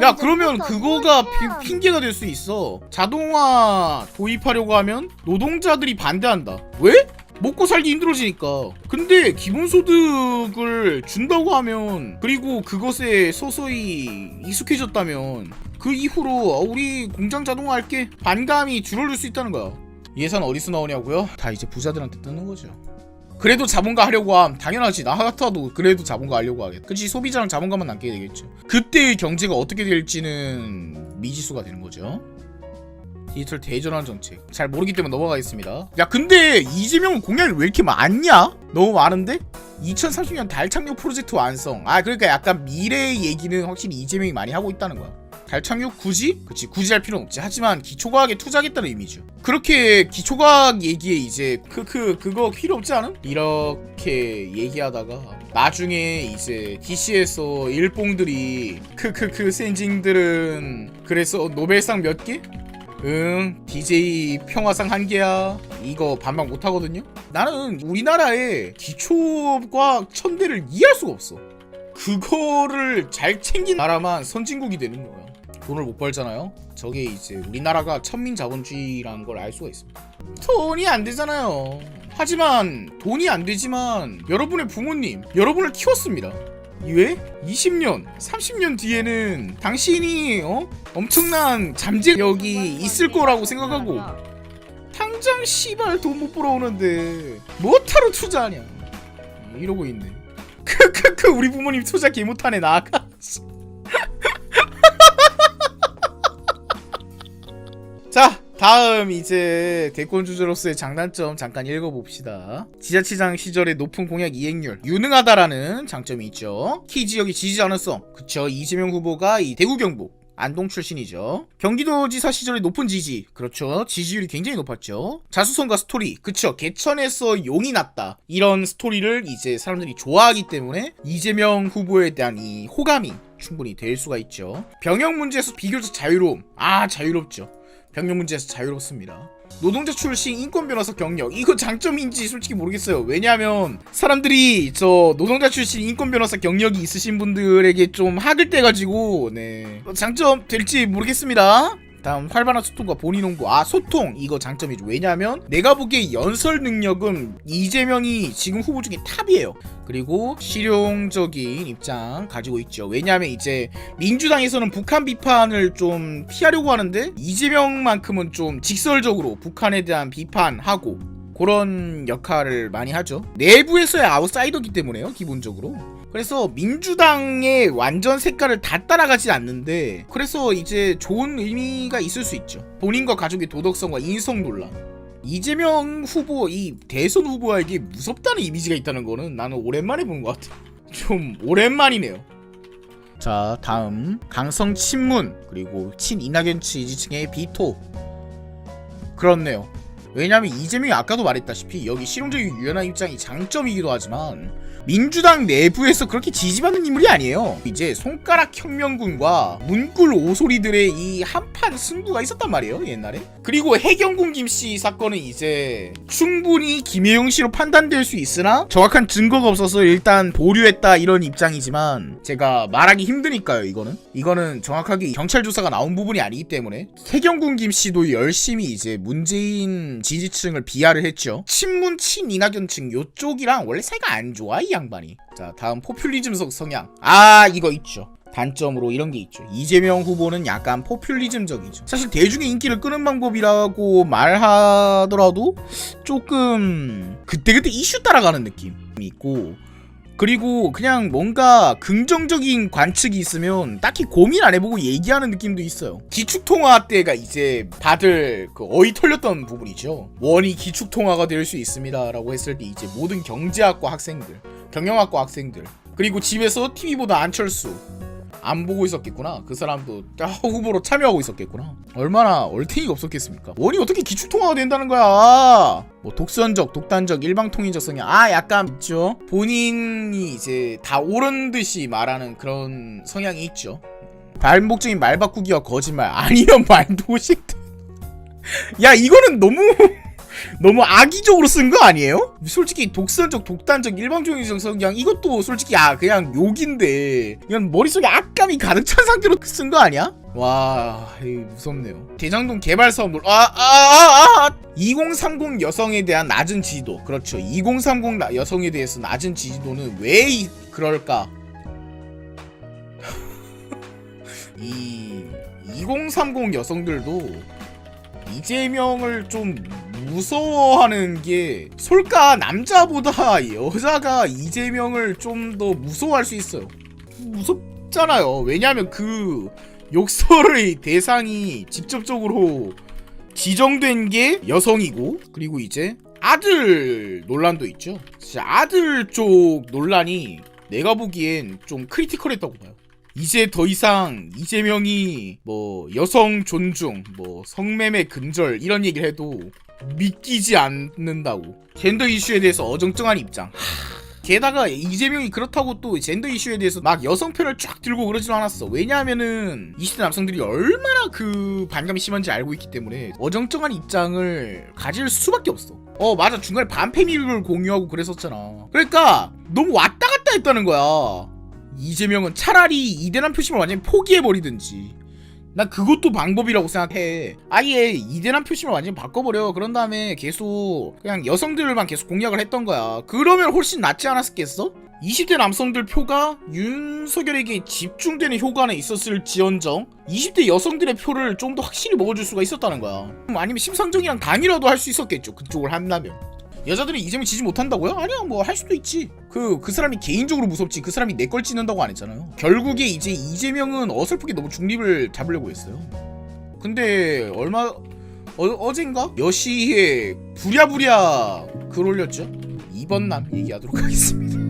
야 그러면 그거가 핑계가 될 수 있어. 자동화 도입하려고 하면 노동자들이 반대한다. 왜? 먹고 살기 힘들어지니까. 근데 기본소득을 준다고 하면 그리고 그것에 서서히 익숙해졌다면 그 이후로 우리 공장 자동화 할게 반감이 줄어들 수 있다는 거야. 예산 어디서 나오냐고요? 다 이제 부자들한테 뜨는 거죠. 그래도 자본가 하려고 함. 당연하지. 나 같아도 그래도 자본가 하려고 하겠다. 그치, 소비자랑 자본가만 남게 되겠죠. 그때의 경제가 어떻게 될지는 미지수가 되는 거죠. 디지털 대전환 정책 잘 모르기 때문에 넘어가겠습니다. 야 근데 이재명은 공약이 왜 이렇게 많냐? 너무 많은데? 2030년 달 착륙 프로젝트 완성. 그러니까 약간 미래의 얘기는 확실히 이재명이 많이 하고 있다는 거야. 달 착륙 굳이? 그치, 굳이 할 필요는 없지. 하지만 기초과학에 투자하겠다는 의미죠. 그렇게 기초과학 얘기에 이제 그거 필요 없지 않음? 이렇게 얘기하다가 나중에 이제 DC에서 일봉들이 센징들은 그래서 노벨상 몇 개? DJ 평화상 1개야. 이거 반박 못하거든요? 나는 우리나라의 기초과학 천대를 이해할 수가 없어. 그거를 잘 챙긴 나라만 선진국이 되는 거야. 돈을 못 벌잖아요? 저게 이제 우리나라가 천민자본주의라는 걸 알 수가 있습니다. 돈이 안 되잖아요. 하지만 돈이 안 되지만 여러분의 부모님, 여러분을 키웠습니다. 왜? 20년, 30년 뒤에는 당신이 엄청난 잠재력이 있을 거라고 생각하고 당장 씨발 돈 못 벌어오는데 뭐하러 투자하냐 이러고 있네. 우리 부모님 투자 개 못하네. 나가. 자, 다음 이제 대권 주자로서의 장단점 잠깐 읽어봅시다. 지자체장 시절의 높은 공약 이행률, 유능하다라는 장점이 있죠. 키 지역의 지지 가능성, 그쵸, 이재명 후보가 이 대구 경북 안동 출신이죠. 경기도지사 시절의 높은 지지, 그렇죠, 지지율이 굉장히 높았죠. 자수성가 스토리, 그쵸, 개천에서 용이 났다, 이런 스토리를 이제 사람들이 좋아하기 때문에 이재명 후보에 대한 이 호감이 충분히 될 수가 있죠. 병역 문제에서 비교적 자유로움, 자유롭죠. 병역 문제에서 자유롭습니다. 노동자 출신 인권 변호사 경력, 이거 장점인지 솔직히 모르겠어요. 왜냐하면 사람들이 저 노동자 출신 인권 변호사 경력이 있으신 분들에게 좀 학을 떼가지고 장점 될지 모르겠습니다. 다음 활발한 소통과 본인 홍보. 소통 이거 장점이죠. 왜냐하면 내가 보기에 연설 능력은 이재명이 지금 후보 중에 탑이에요. 그리고 실용적인 입장 가지고 있죠. 왜냐하면 이제 민주당에서는 북한 비판을 좀 피하려고 하는데 이재명만큼은 좀 직설적으로 북한에 대한 비판하고 그런 역할을 많이 하죠. 내부에서의 아웃사이더기 때문에요, 기본적으로. 그래서 민주당의 완전 색깔을 다 따라가지 않는데 그래서 이제 좋은 의미가 있을 수 있죠. 본인과 가족의 도덕성과 인성 논란. 이재명 후보, 이 대선 후보에게 무섭다는 이미지가 있다는 거는 나는 오랜만에 본 것 같아. 좀 오랜만이네요. 자, 다음 강성 친문 그리고 친이낙연 지지층의 비토. 그렇네요. 왜냐하면 이재명이 아까도 말했다시피 여기 실용적이고 유연한 입장이 장점이기도 하지만 민주당 내부에서 그렇게 지지받는 인물이 아니에요. 이제 손가락 혁명군과 문꿀 오소리들의 이 한판 승부가 있었단 말이에요, 옛날에. 그리고 해경군 김씨 사건은 이제 충분히 김혜영 씨로 판단될 수 있으나 정확한 증거가 없어서 일단 보류했다, 이런 입장이지만 제가 말하기 힘드니까요. 이거는 정확하게 경찰 조사가 나온 부분이 아니기 때문에. 해경군 김씨도 열심히 이제 문재인 지지층을 비하를 했죠. 친문 친이낙연층 요쪽이랑 원래 사이가 안 좋아, 이 양반이. 자, 다음 포퓰리즘적 성향. 이거 있죠. 단점으로 이런 게 있죠. 이재명 후보는 약간 포퓰리즘적이죠. 사실 대중의 인기를 끄는 방법이라고 말하더라도 조금 그때그때 이슈 따라가는 느낌이 있고, 그리고 그냥 뭔가 긍정적인 관측이 있으면 딱히 고민 안 해보고 얘기하는 느낌도 있어요. 기축통화 때가 이제 다들 그 어이 털렸던 부분이죠. 원이 기축통화가 될 수 있습니다 라고 했을 때 이제 모든 경제학과 학생들, 경영학과 학생들, 그리고 집에서 TV 보다 안철수 안 보고 있었겠구나. 그 사람도 후보로 참여하고 있었겠구나. 얼마나 얼탱이가 없었겠습니까? 원이 어떻게 기축통화가 된다는 거야. 뭐 독선적, 독단적, 일방통행적 성향 약간 있죠. 본인이 이제 다 옳은 듯이 말하는 그런 성향이 있죠. 반복적인 말 바꾸기와 거짓말 아니면 말도식. 야 이거는 너무 악의적으로 쓴 거 아니에요? 솔직히 독선적, 독단적, 일방통행적 성향 이것도 솔직히 그냥 욕인데 이건 머릿속에 악감이 가득 찬 상태로 쓴 거 아니야? 와 무섭네요. 대장동 개발 사업 2030 여성에 대한 낮은 지지도. 그렇죠. 2030 여성에 대해서 낮은 지지도는 왜 그럴까? 이 2030 여성들도 이재명을 좀 무서워하는 게 솔까 남자보다 여자가 이재명을 좀 더 무서워할 수 있어요. 무섭잖아요. 왜냐하면 그 욕설의 대상이 직접적으로 지정된 게 여성이고, 그리고 이제 아들 논란도 있죠. 진짜 아들 쪽 논란이 내가 보기엔 좀 크리티컬했다고 봐요. 이제 더 이상 이재명이 뭐 여성 존중, 뭐 성매매 근절 이런 얘기를 해도 믿기지 않는다고. 젠더 이슈에 대해서 어정쩡한 입장. 게다가 이재명이 그렇다고 또 젠더 이슈에 대해서 막 여성 편을 쫙 들고 그러지도 않았어. 왜냐하면은 20대 남성들이 얼마나 그 반감이 심한지 알고 있기 때문에 어정쩡한 입장을 가질 수밖에 없어. 맞아, 중간에 반페미를 공유하고 그랬었잖아. 그러니까 너무 왔다 갔다 했다는 거야. 이재명은 차라리 이대남 표심을 완전히 포기해버리든지, 난 그것도 방법이라고 생각해. 아예 이대남 표심을 완전히 바꿔버려. 그런 다음에 계속 그냥 여성들만 계속 공략을 했던 거야. 그러면 훨씬 낫지 않았겠어? 20대 남성들 표가 윤석열에게 집중되는 효과는 있었을지언정 20대 여성들의 표를 좀 더 확실히 먹어줄 수가 있었다는 거야. 아니면 심상정이랑 단일화도 할 수 있었겠죠. 그쪽을 한다면. 여자들이 이재명 지지 못한다고요? 아니야, 뭐 할 수도 있지. 그 사람이 개인적으로 무섭지 그 사람이 내 걸 찍는다고 안 했잖아요. 결국에 이제 이재명은 어설프게 너무 중립을 잡으려고 했어요. 근데 어젠가 여시에 부랴부랴 글 올렸죠. 2번 남 얘기하도록 하겠습니다.